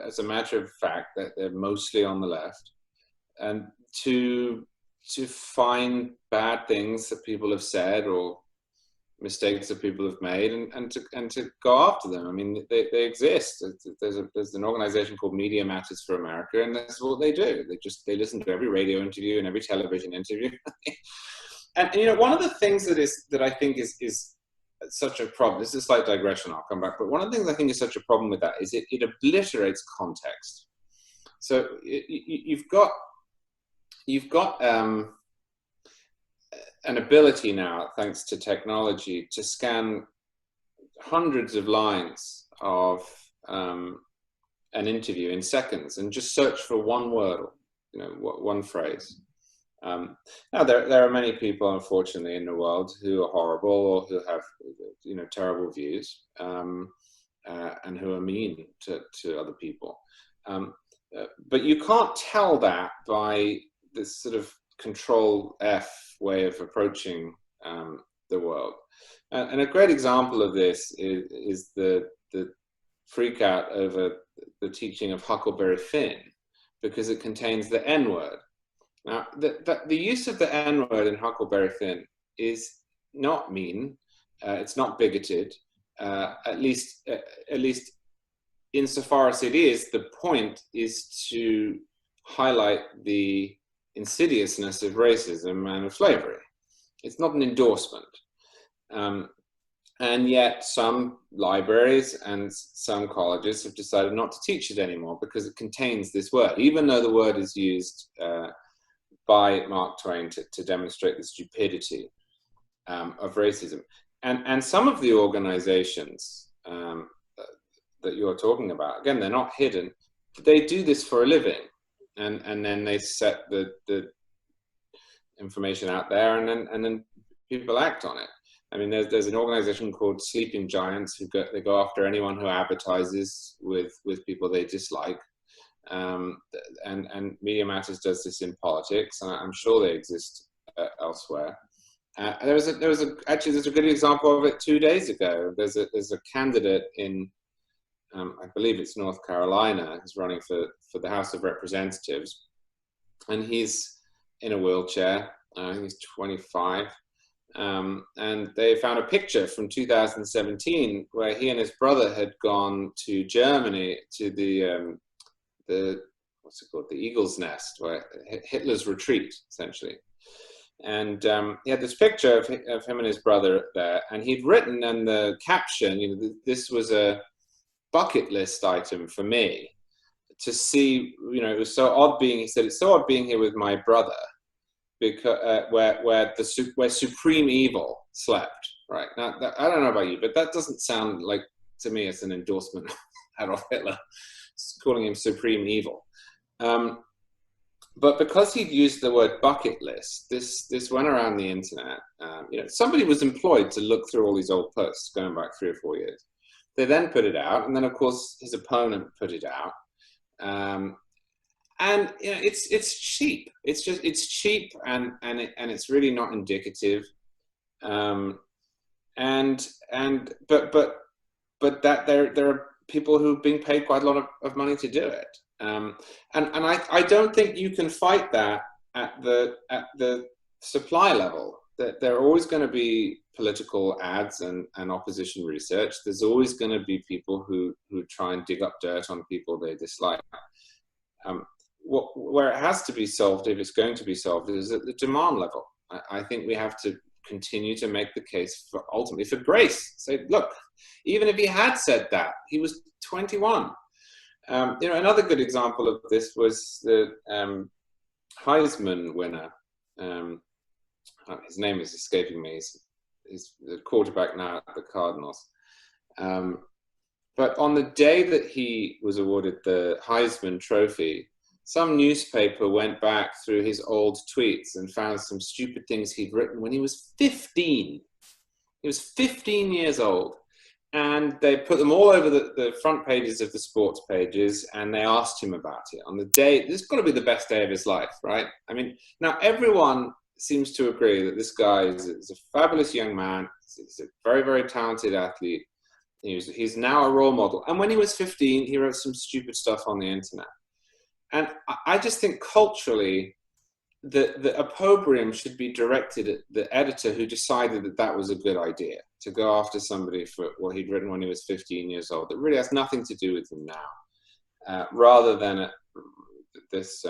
S2: as a matter of fact, that they're mostly on the left, and to find bad things that people have said or mistakes that people have made, and to go after them. I mean, they exist. There's an organization called Media Matters for America, and that's what they do. They listen to every radio interview and every television interview. And you know, one of the things that I think is such a problem. This is a slight digression. I'll come back. But one of the things I think is such a problem with that is it obliterates context. So you've got an ability now, thanks to technology, to scan hundreds of lines of an interview in seconds and just search for one word, or, you know, one phrase. Now there are many people, unfortunately, in the world who are horrible or who have, you know, terrible views, and who are mean to other people. But you can't tell that by this sort of Control F way of approaching the world. And a great example of this is the freak out over the teaching of Huckleberry Finn, because it contains the N-word. Now, the use of the N-word in Huckleberry Finn is not mean. It's not bigoted. At least insofar as it is, the point is to highlight the insidiousness of racism and of slavery. It's not an endorsement. And yet some libraries and some colleges have decided not to teach it anymore because it contains this word, even though the word is used by Mark Twain to demonstrate the stupidity of racism. And some of the organizations that you're talking about, again, they're not hidden. They do this for a living, and then they set the information out there, and then people act on it. I mean, there's an organization called Sleeping Giants they go after anyone who advertises with people they dislike. And Media Matters does this in politics, and I'm sure they exist elsewhere. There's a good example of it 2 days ago. There's a candidate in I believe it's North Carolina, who's running for the House of Representatives, and he's in a wheelchair. I think he's 25. And they found a picture from 2017 where he and his brother had gone to Germany to the what's it called, the Eagle's Nest, where Hitler's retreat, essentially. And he had this picture of him and his brother there, and he'd written in the caption, you know, this was a bucket list item for me to see. You know, it was so odd being. He said it's so odd being here with my brother, because where supreme evil slept. Right now, I don't know about you, but that doesn't sound like to me it's an endorsement of Adolf Hitler, calling him supreme evil. But because he'd used the word bucket list, this went around the internet. You know, somebody was employed to look through all these old posts going back 3 or 4 years. They then put it out, and then of course his opponent put it out. And you know, it's cheap. It's cheap, and it's really not indicative. But that there are people who've been paid quite a lot of money to do it. And I don't think you can fight that at the supply level. That there are always going to be political ads and opposition research. There's always going to be people who try and dig up dirt on people they dislike. Where it has to be solved, if it's going to be solved, is at the demand level. I think we have to continue to make the case ultimately for grace. Say, look, even if he had said that, he was 21. You know, another good example of this was the Heisman winner. His name is escaping me. He's the quarterback now at the Cardinals. But on the day that he was awarded the Heisman Trophy, some newspaper went back through his old tweets and found some stupid things he'd written when he was 15. He was 15 years old. And they put them all over the front pages of the sports pages, and they asked him about it. On the day, this has got to be the best day of his life, right? I mean, now everyone seems to agree that this guy is a fabulous young man. He's a very, very talented athlete. He's now a role model. And when he was 15, he wrote some stupid stuff on the internet. And I just think culturally, the opprobrium should be directed at the editor who decided that that was a good idea, to go after somebody for what he'd written when he was 15 years old. It really has nothing to do with him now, rather than at this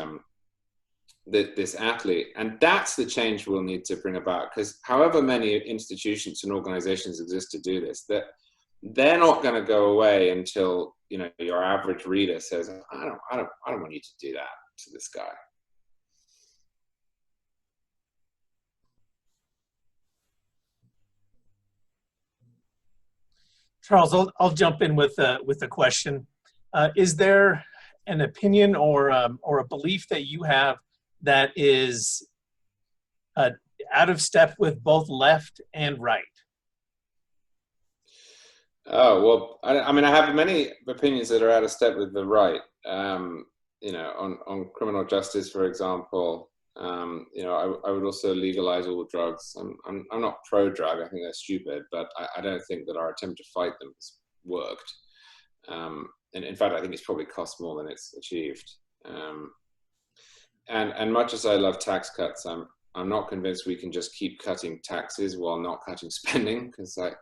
S2: athlete. And that's the change we'll need to bring about, because however many institutions and organizations exist to do this, that they're not going to go away until, you know, your average reader says, I don't want you to do that to this guy.
S1: Charles, I'll jump in with a question. Is there an opinion or a belief that you have that is out of step with both left and right?
S2: Oh, well, I mean, I have many opinions that are out of step with the right. You know, on criminal justice, for example. You know, I would also legalize all drugs. I'm not pro-drug. I think they're stupid, but I don't think that our attempt to fight them has worked. And in fact, I think it's probably cost more than it's achieved. And much as I love tax cuts, I'm not convinced we can just keep cutting taxes while not cutting spending, because I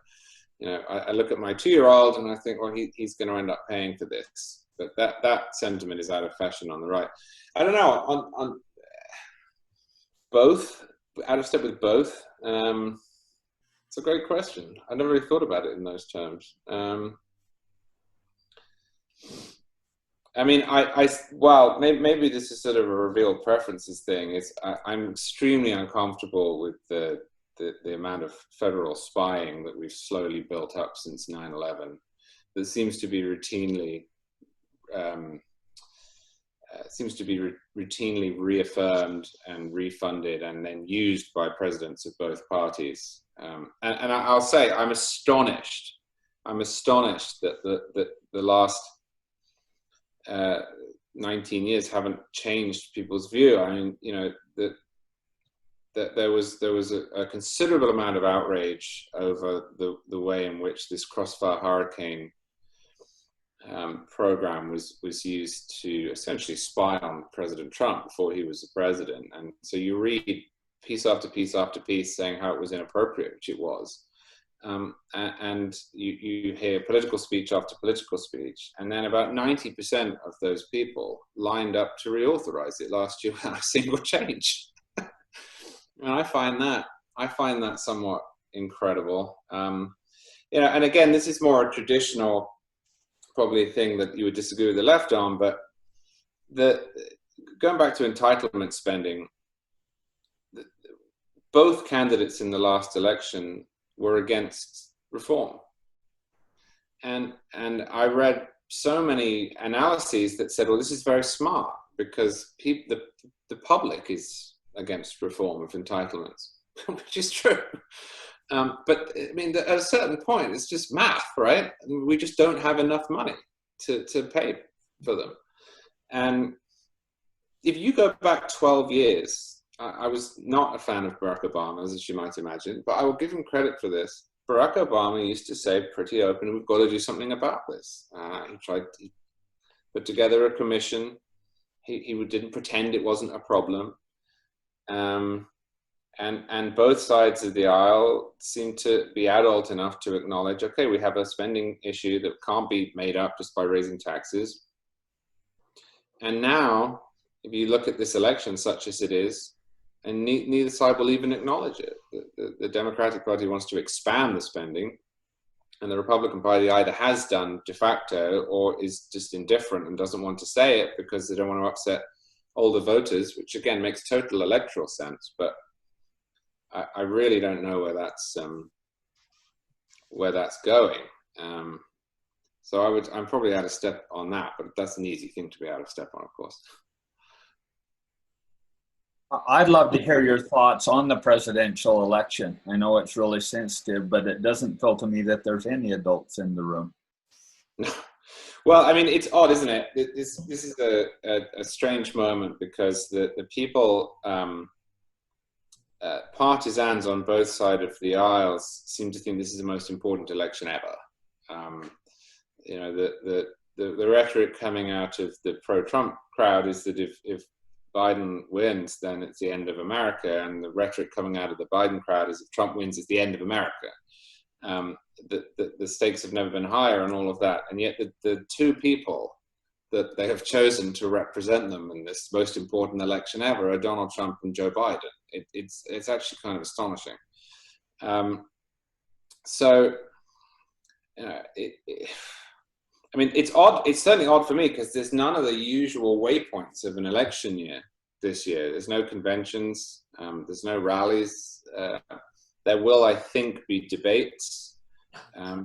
S2: look at my 2-year-old and I think, well, he's going to end up paying for this. But that sentiment is out of fashion on the right. I don't know, on both, out of step with both. It's a great question. I never really thought about it in those terms. I mean, well, maybe this is sort of a revealed preferences thing. I'm extremely uncomfortable with the the amount of federal spying that we've slowly built up since 9/11, that seems to be routinely reaffirmed and refunded and then used by presidents of both parties. And I'll say I'm astonished that the last 19 years haven't changed people's view. I mean, you know, that there was a considerable amount of outrage over the way in which this Crossfire Hurricane program was used to essentially spy on President Trump before he was the president. And so you read piece after piece after piece saying how it was inappropriate, which it was. And you hear political speech after political speech, and then about 90% of those people lined up to reauthorize it last year without a single change. And I find that somewhat incredible. You know, and again, this is more a traditional, probably a thing that you would disagree with the left on, but going back to entitlement spending, both candidates in the last election were against reform. And I read so many analyses that said, well, this is very smart because the public is against reform of entitlements, which is true. But I mean, at a certain point, it's just math, right? We just don't have enough money to pay for them. And if you go back 12 years, I was not a fan of Barack Obama, as you might imagine, but I will give him credit for this. Barack Obama used to say pretty open, we've got to do something about this. He tried to put together a commission. He didn't pretend it wasn't a problem. And both sides of the aisle seem to be adult enough to acknowledge, okay, we have a spending issue that can't be made up just by raising taxes. And now, if you look at this election, such as it is, and neither side will even acknowledge it. The Democratic Party wants to expand the spending, and the Republican Party either has done de facto or is just indifferent and doesn't want to say it because they don't want to upset older voters, which again makes total electoral sense. But I really don't know where that's going. So I'm probably out of step on that, but that's an easy thing to be out of step on, of course.
S4: I'd love to hear your thoughts on the presidential election. I know it's really sensitive, but it doesn't feel to me that there's any adults in the room.
S2: Well, I mean, it's odd, isn't it? This is a strange moment because the people, partisans on both sides of the aisles seem to think this is the most important election ever. You know, the rhetoric coming out of the pro-Trump crowd is that if Biden wins, then it's the end of America, and the rhetoric coming out of the Biden crowd is if Trump wins, it's the end of America. The stakes have never been higher and all of that, and yet the two people that they have chosen to represent them in this most important election ever are Donald Trump and Joe Biden. It's actually kind of astonishing. So, you know, I mean, it's odd. It's certainly odd for me because there's none of the usual waypoints of an election year this year. There's no conventions. There's no rallies. There will, I think, be debates.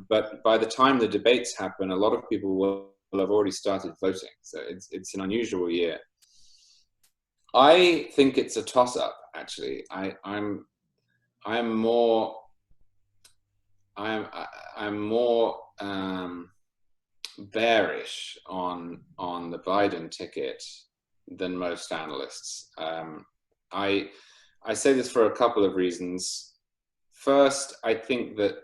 S2: But by the time the debates happen, a lot of people will have already started voting. So it's an unusual year. I think it's a toss-up, actually. I'm more bearish on the Biden ticket than most analysts. I say this for a couple of reasons. First, I think that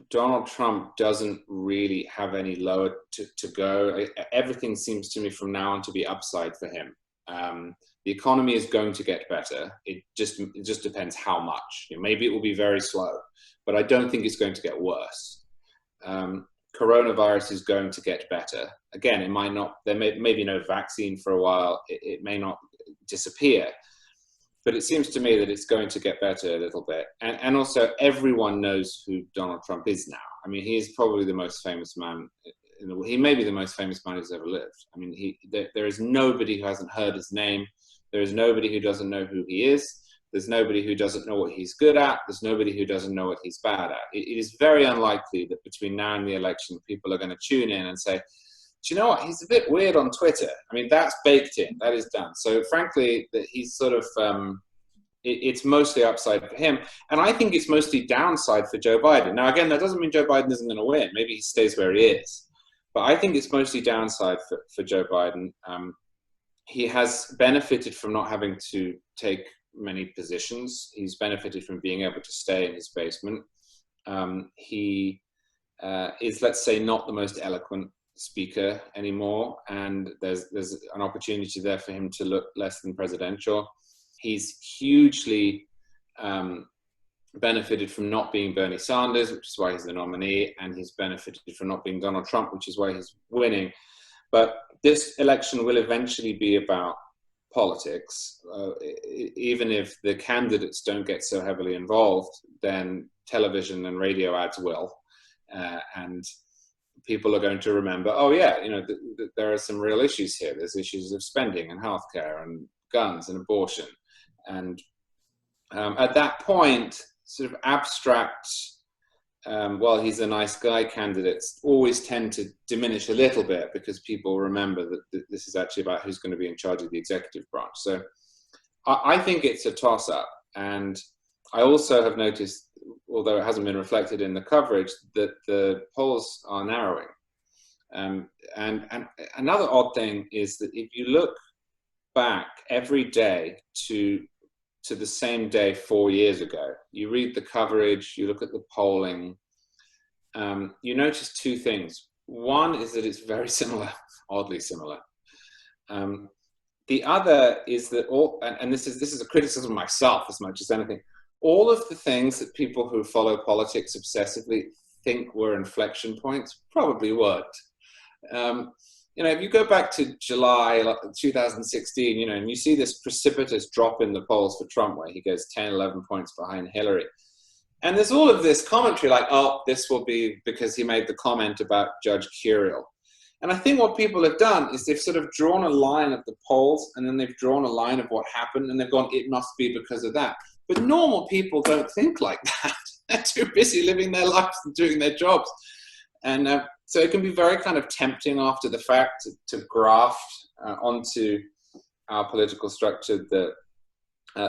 S2: Donald Trump doesn't really have any lower to go. Everything seems to me from now on to be upside for him. The economy is going to get better. It just depends how much. You know, maybe it will be very slow, but I don't think it's going to get worse. Coronavirus is going to get better. Again, it might not, there may be no vaccine for a while. It may not disappear, but it seems to me that it's going to get better a little bit. And also everyone knows who Donald Trump is now. I mean, he is probably the most famous man. He may be the most famous man who's ever lived. I mean, there is nobody who hasn't heard his name. There is nobody who doesn't know who he is. There's nobody who doesn't know what he's good at. There's nobody who doesn't know what he's bad at. It is very unlikely that between now and the election, people are going to tune in and say, do you know what? He's a bit weird on Twitter. I mean, that's baked in. That is done. So frankly, that he's sort of, it's mostly upside for him. And I think it's mostly downside for Joe Biden. Now, again, that doesn't mean Joe Biden isn't going to win. Maybe he stays where he is. But I think it's mostly downside for Joe Biden. He has benefited from not having to take many positions. He's benefited from being able to stay in his basement. He is, let's say, not the most eloquent speaker anymore, and there's an opportunity there for him to look less than presidential. He's hugely benefited from not being Bernie Sanders, which is why he's the nominee, and he's benefited from not being Donald Trump, which is why he's winning. But this election will eventually be about politics. Even if the candidates don't get so heavily involved, then television and radio ads will. And people are going to remember, oh yeah, you know, there are some real issues here. There's issues of spending and healthcare and guns and abortion. And at that point, sort of abstract, well, he's a nice guy candidates always tend to diminish a little bit because people remember that this is actually about who's going to be in charge of the executive branch. So I think it's a toss-up. And I also have noticed, although it hasn't been reflected in the coverage, that the polls are narrowing. And another odd thing is that if you look back every day to the same day 4 years ago, you read the coverage, you look at the polling, you notice two things. One is that it's very similar, oddly similar. The other is that and this is a criticism of myself as much as anything, all of the things that people who follow politics obsessively think were inflection points probably weren't. You know, if you go back to July 2016, you know, and you see this precipitous drop in the polls for Trump, where he goes 10, 11 points behind Hillary. And there's all of this commentary like, oh, this will be because he made the comment about Judge Curiel. And I think what people have done is they've sort of drawn a line of the polls, and then they've drawn a line of what happened, and they've gone, it must be because of that. But normal people don't think like that. They're too busy living their lives and doing their jobs. And so it can be very kind of tempting after the fact to graft onto our political structure the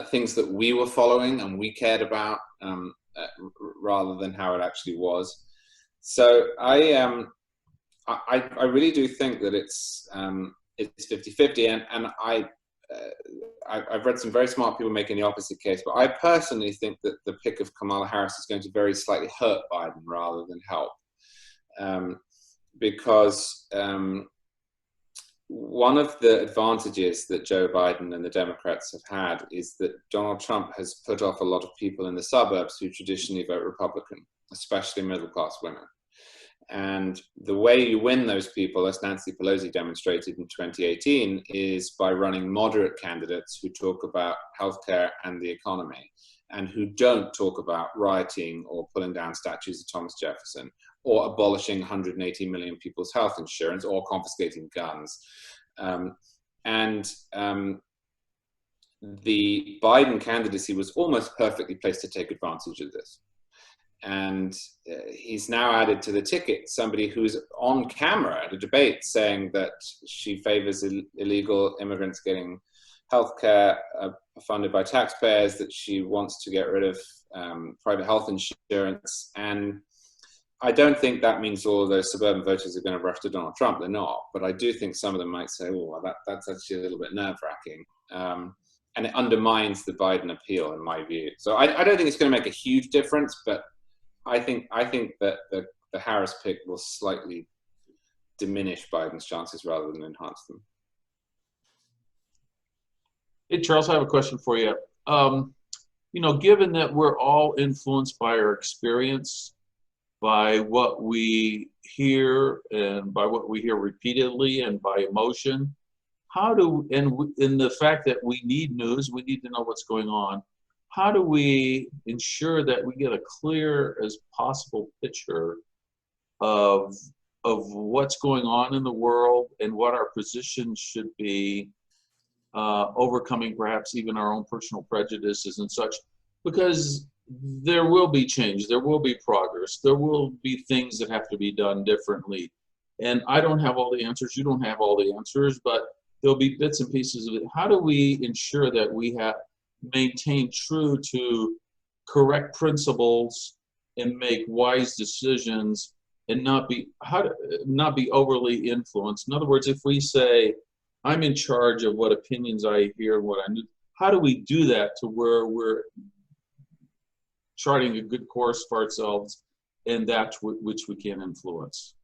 S2: things that we were following and we cared about rather than how it actually was. So I really do think that it's 50-50, and I've read some very smart people making the opposite case, but I personally think that the pick of Kamala Harris is going to very slightly hurt Biden rather than help. Because one of the advantages that Joe Biden and the Democrats have had is that Donald Trump has put off a lot of people in the suburbs who traditionally vote Republican, especially middle-class women. And the way you win those people, as Nancy Pelosi demonstrated in 2018, is by running moderate candidates who talk about healthcare and the economy, and who don't talk about rioting or pulling down statues of Thomas Jefferson, or abolishing 180 million people's health insurance, or confiscating guns. The Biden candidacy was almost perfectly placed to take advantage of this. And he's now added to the ticket somebody who's on camera at a debate saying that she favors illegal immigrants getting healthcare funded by taxpayers, that she wants to get rid of private health insurance. And I don't think that means all of those suburban voters are going to rush to Donald Trump. They're not. But I do think some of them might say, oh, well, that's actually a little bit nerve-wracking. And it undermines the Biden appeal, in my view. So I don't think it's going to make a huge difference, but I think that the Harris pick will slightly diminish Biden's chances rather than enhance them.
S3: Hey, Charles, I have a question for you. You know, given that we're all influenced by our experience, by what we hear and by what we hear repeatedly and by emotion, in the fact that we need news, we need to know what's going on, how do we ensure that we get a clear as possible picture of what's going on in the world and what our position should be overcoming perhaps even our own personal prejudices and such, because there will be change, there will be progress, there will be things that have to be done differently. And I don't have all the answers, you don't have all the answers, but there'll be bits and pieces of it. How do we ensure that we have maintained true to correct principles and make wise decisions and not be overly influenced? In other words, if we say, I'm in charge of what opinions I hear and what I do, how do we do that to where we're charting a good course for ourselves and that which we can influence?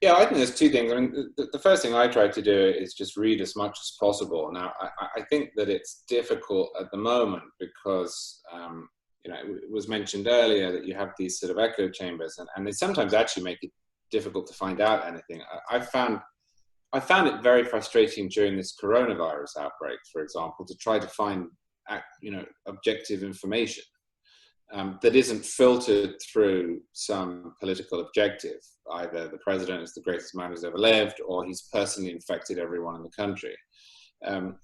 S2: Yeah, I think there's two things. I mean, the first thing I try to do is just read as much as possible. Now, I think that it's difficult at the moment because, you know, it was mentioned earlier that you have these sort of echo chambers, and they sometimes actually make it difficult to find out anything. I found it very frustrating during this coronavirus outbreak, for example, to try to find, you know, objective information that isn't filtered through some political objective. Either the president is the greatest man who's ever lived, or he's personally infected everyone in the country. And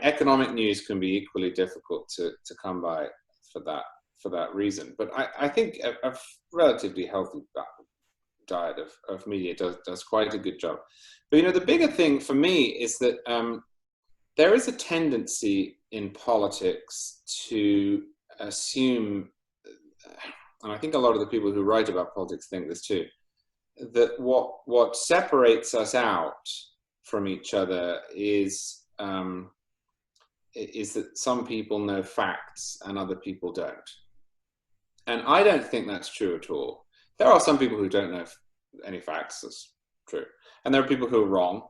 S2: economic news can be equally difficult to come by for that reason. But I think a relatively healthy diet of media does quite a good job. But, you know, the bigger thing for me is that there is a tendency in politics to assume, and I think a lot of the people who write about politics think this too, that what separates us out from each other is that some people know facts and other people don't. And I don't think that's true at all. There are some people who don't know any facts, that's true. And there are people who are wrong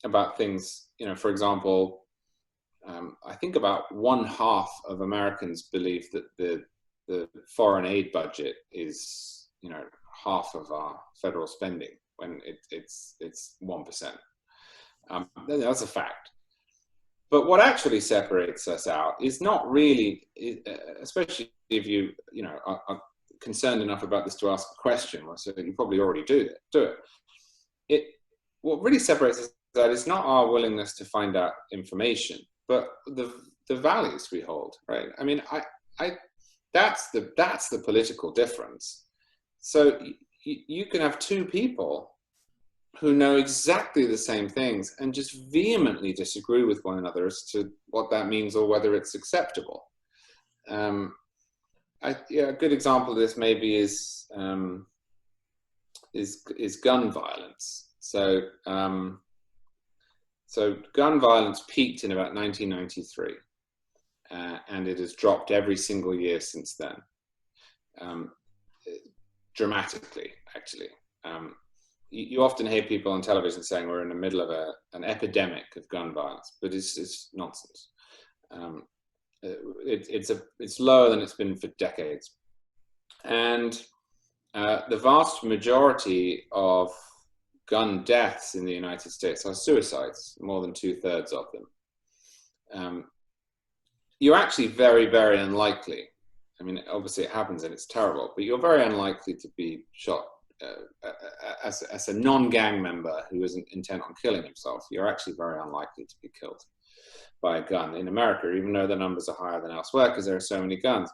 S2: about things. You know, for example, I think about 1/2 of Americans believe that the foreign aid budget is, you know, half of our federal spending when it's 1%. That's a fact. But what actually separates us out is not really, especially if you know, are concerned enough about this to ask a question, so you probably already do it. What really separates us out is not our willingness to find out information, but the values we hold, right? I mean, that's the political difference. So you can have two people who know exactly the same things and just vehemently disagree with one another as to what that means or whether it's acceptable. A good example of this maybe is gun violence. So gun violence peaked in about 1993, and it has dropped every single year since then, dramatically, actually. You often hear people on television saying we're in the middle of an epidemic of gun violence, but it's nonsense. It's lower than it's been for decades, and the vast majority of gun deaths in the United States are suicides, more than 2/3 of them. You're actually very, very unlikely. I mean, obviously it happens and it's terrible, but you're very unlikely to be shot as a non-gang member who isn't intent on killing himself. You're actually very unlikely to be killed by a gun in America, even though the numbers are higher than elsewhere because there are so many guns.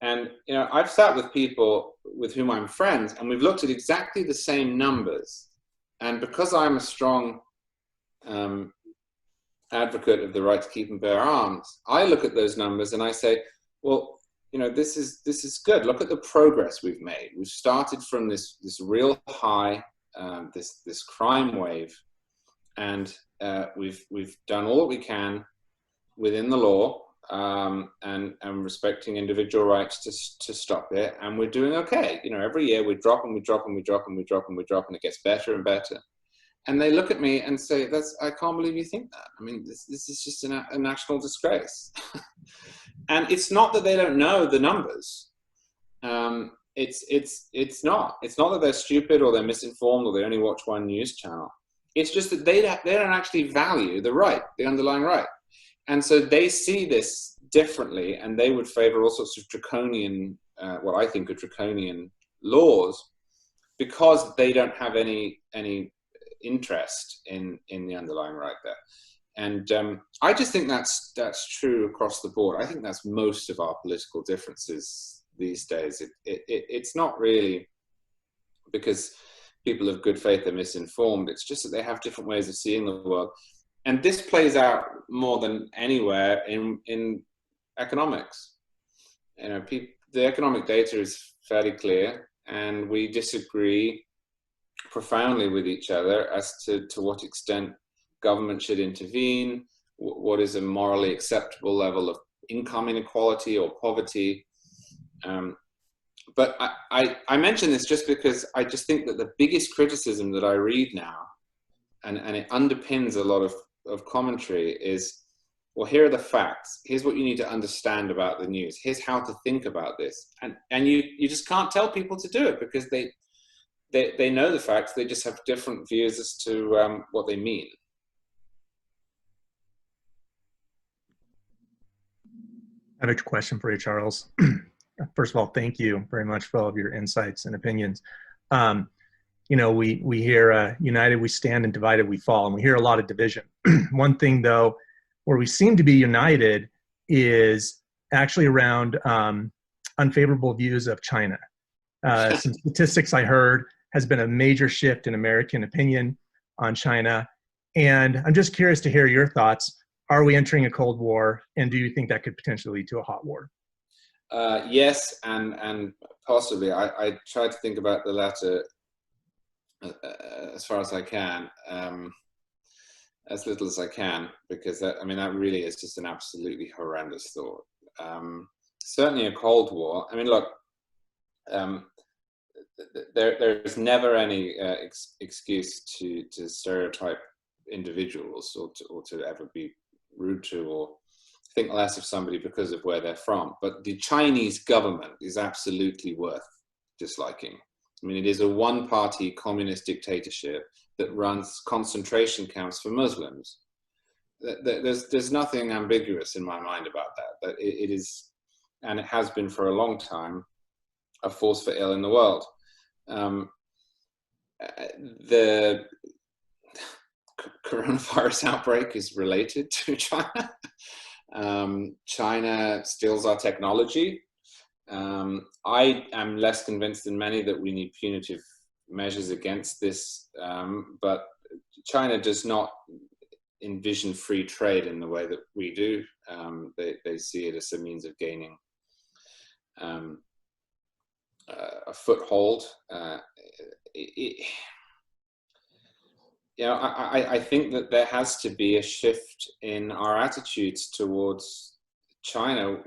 S2: And, you know, I've sat with people with whom I'm friends, and we've looked at exactly the same numbers. And because I'm a strong advocate of the right to keep and bear arms, I look at those numbers and I say, well, you know, this is good. Look at the progress we've made. We've started from this real high, this crime wave, and we've done all that we can within the law and respecting individual rights to stop it, and we're doing okay. You know, every year we drop and we drop and we drop and we drop and we drop, and it gets better and better. And they look at me and say, I can't believe you think that. I mean, this is just a national disgrace. And it's not that they don't know the numbers. It's not that they're stupid or they're misinformed or they only watch one news channel. It's just that they don't actually value the underlying right. And so they see this differently, and they would favor all sorts of draconian, what I think are draconian laws, because they don't have any interest in the underlying right there. And I just think that's true across the board. I think that's most of our political differences these days. It's not really because people of good faith are misinformed. It's just that they have different ways of seeing the world. And this plays out more than anywhere in economics. You know, the economic data is fairly clear, and we disagree profoundly with each other as to what extent government should intervene, what is a morally acceptable level of income inequality or poverty. But I mention this just because I just think that the biggest criticism that I read now, and it underpins a lot of commentary, is, well, here are the facts. Here's what you need to understand about the news. Here's how to think about this. And you just can't tell people to do it because they know the facts. They just have different views as to what they mean.
S9: I have a question for you, Charles. First of all, thank you very much for all of your insights and opinions. You know, we hear united we stand and divided we fall, and we hear a lot of division. One thing, though, where we seem to be united is actually around unfavorable views of China. Some statistics I heard has been a major shift in American opinion on China. And I'm just curious to hear your thoughts. Are we entering a Cold War, and do you think that could potentially lead to a hot war?
S2: Yes, and possibly. I try to think about the latter as far as I can, as little as I can, because that really is just an absolutely horrendous thought. Certainly a Cold War. I mean, look, there's never any excuse to stereotype individuals or to ever be rude to or think less of somebody because of where they're from. But the Chinese government is absolutely worth disliking. I mean, it is a one-party communist dictatorship that runs concentration camps for Muslims. There's nothing ambiguous in my mind about that. That it is, and it has been for a long time, a force for ill in the world. The coronavirus outbreak is related to China. China steals our technology. I am less convinced than many that we need punitive measures against this, but China does not envision free trade in the way that we do. They see it as a means of gaining a foothold. I think that there has to be a shift in our attitudes towards China.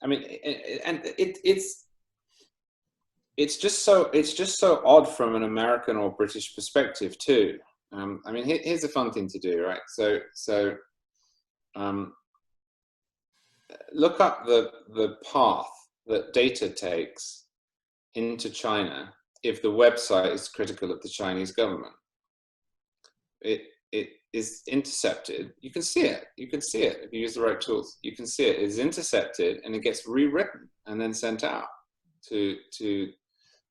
S2: I mean, and it's just so odd from an American or British perspective too. I mean, here's a fun thing to do, right? So look up the path that data takes into China if the website is critical of the Chinese government. It is intercepted. You can see it. You can see it if you use the right tools. You can see it. It is intercepted and it gets rewritten and then sent out to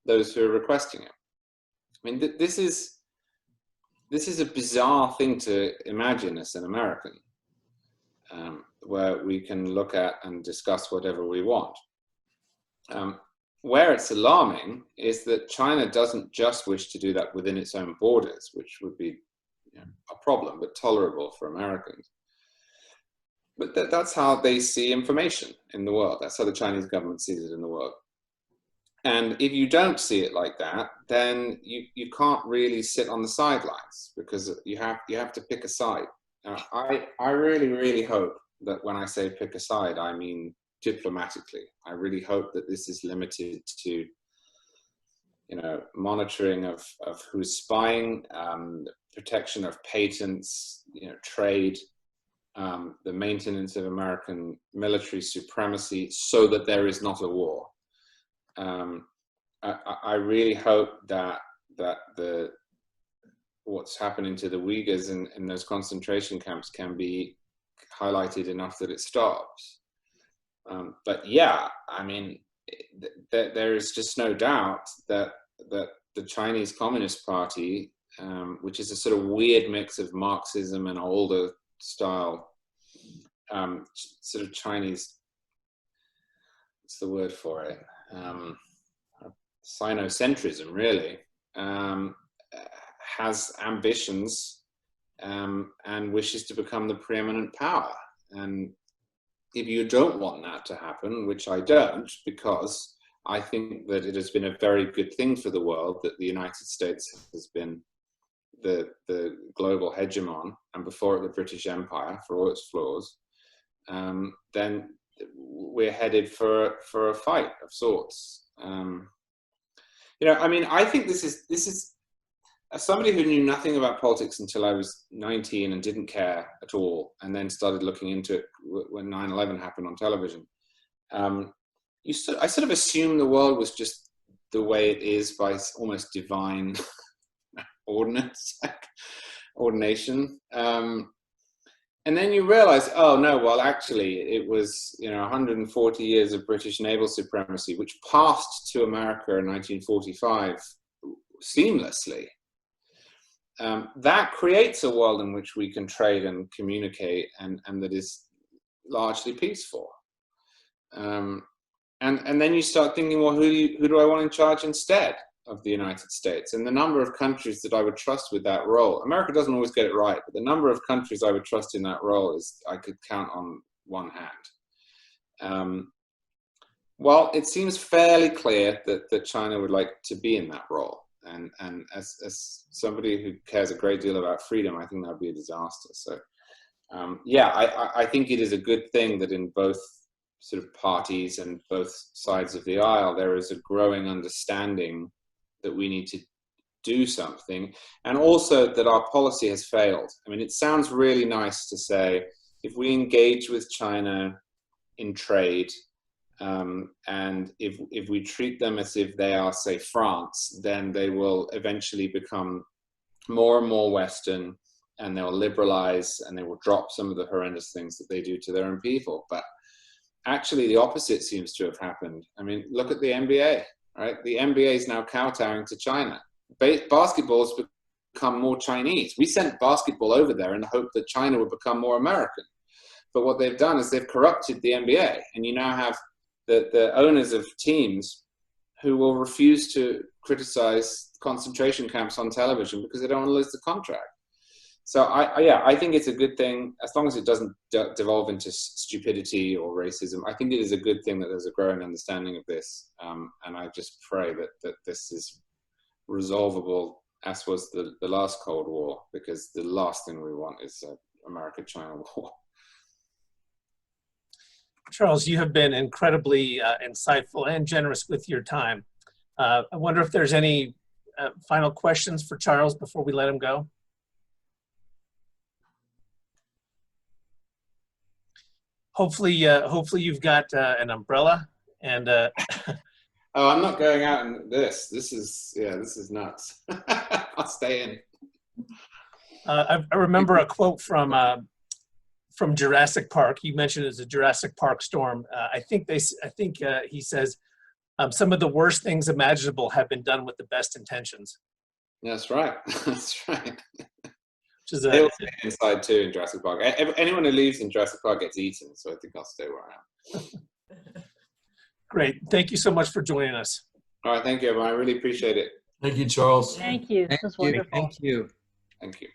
S2: those who are requesting it. I mean, this is a bizarre thing to imagine as an American, where we can look at and discuss whatever we want. Where it's alarming is that China doesn't just wish to do that within its own borders, which would be a problem, but tolerable for Americans. But that's how they see information in the world. That's how the Chinese government sees it in the world. And if you don't see it like that, then you can't really sit on the sidelines, because you have to pick a side. I really, really hope that when I say pick a side, I mean diplomatically. I really hope that this is limited to monitoring of who's spying, protection of patents, trade, the maintenance of American military supremacy so that there is not a war. I really hope that what's happening to the Uyghurs in those concentration camps can be highlighted enough that it stops. But yeah, I mean, there is just no doubt that the Chinese Communist Party which is a sort of weird mix of Marxism and older style, sort of Chinese, what's the word for it? Sinocentrism, really, has ambitions and wishes to become the preeminent power. And if you don't want that to happen, which I don't, because I think that it has been a very good thing for the world that the United States has been the global hegemon, and before it the British Empire, for all its flaws, then we're headed for a fight of sorts. You know, I mean, I think this is as somebody who knew nothing about politics until I was 19 and didn't care at all, and then started looking into it when 9/11 happened on television. I sort of assumed the world was just the way it is by almost divine ordination. And then you realize, oh no, well actually it was, you know, 140 years of British naval supremacy, which passed to America in 1945 seamlessly. That creates a world in which we can trade and communicate, and that is largely peaceful. And then you start thinking, well, who do I want in charge instead of the United States? And the number of countries that I would trust with that role. America doesn't always get it right, but the number of countries I would trust in that role is, I could count on one hand. Well, it seems fairly clear that China would like to be in that role. And as somebody who cares a great deal about freedom, I think that would be a disaster. So yeah, I think it is a good thing that in both sort of parties and both sides of the aisle, there is a growing understanding that we need to do something, and also that our policy has failed. I mean, it sounds really nice to say, if we engage with China in trade, and if we treat them as if they are, say, France, then they will eventually become more and more Western, and they'll liberalize, and they will drop some of the horrendous things that they do to their own people. But actually, the opposite seems to have happened. I mean, look at the NBA, right? The NBA is now kowtowing to China. Basketball's become more Chinese. We sent basketball over there in the hope that China would become more American. But what they've done is they've corrupted the NBA, and you now have the owners of teams who will refuse to criticize concentration camps on television because they don't want to lose the contract. So I think it's a good thing, as long as it doesn't devolve into stupidity or racism. I think it is a good thing that there's a growing understanding of this, and I just pray that this is resolvable, as was the last Cold War, because the last thing we want is an America-China war.
S1: Charles, you have been incredibly insightful and generous with your time. I wonder if there's any final questions for Charles before we let him go. Hopefully you've got an umbrella and.
S2: Oh, I'm not going out in this. This is nuts. I'll stay in.
S1: I remember a quote from Jurassic Park. You mentioned it's a Jurassic Park storm. I think he says, some of the worst things imaginable have been done with the best intentions.
S2: That's right. That's right.
S1: Which is
S2: they will stay inside too in Jurassic Park. Anyone who leaves in Jurassic Park gets eaten, so I think I'll stay where I am.
S1: Great. Thank you so much for joining us.
S2: All right. Thank you, everyone. I really appreciate it.
S6: Thank you, Charles.
S10: Thank you. This was wonderful.
S9: Thank you.
S2: Thank you.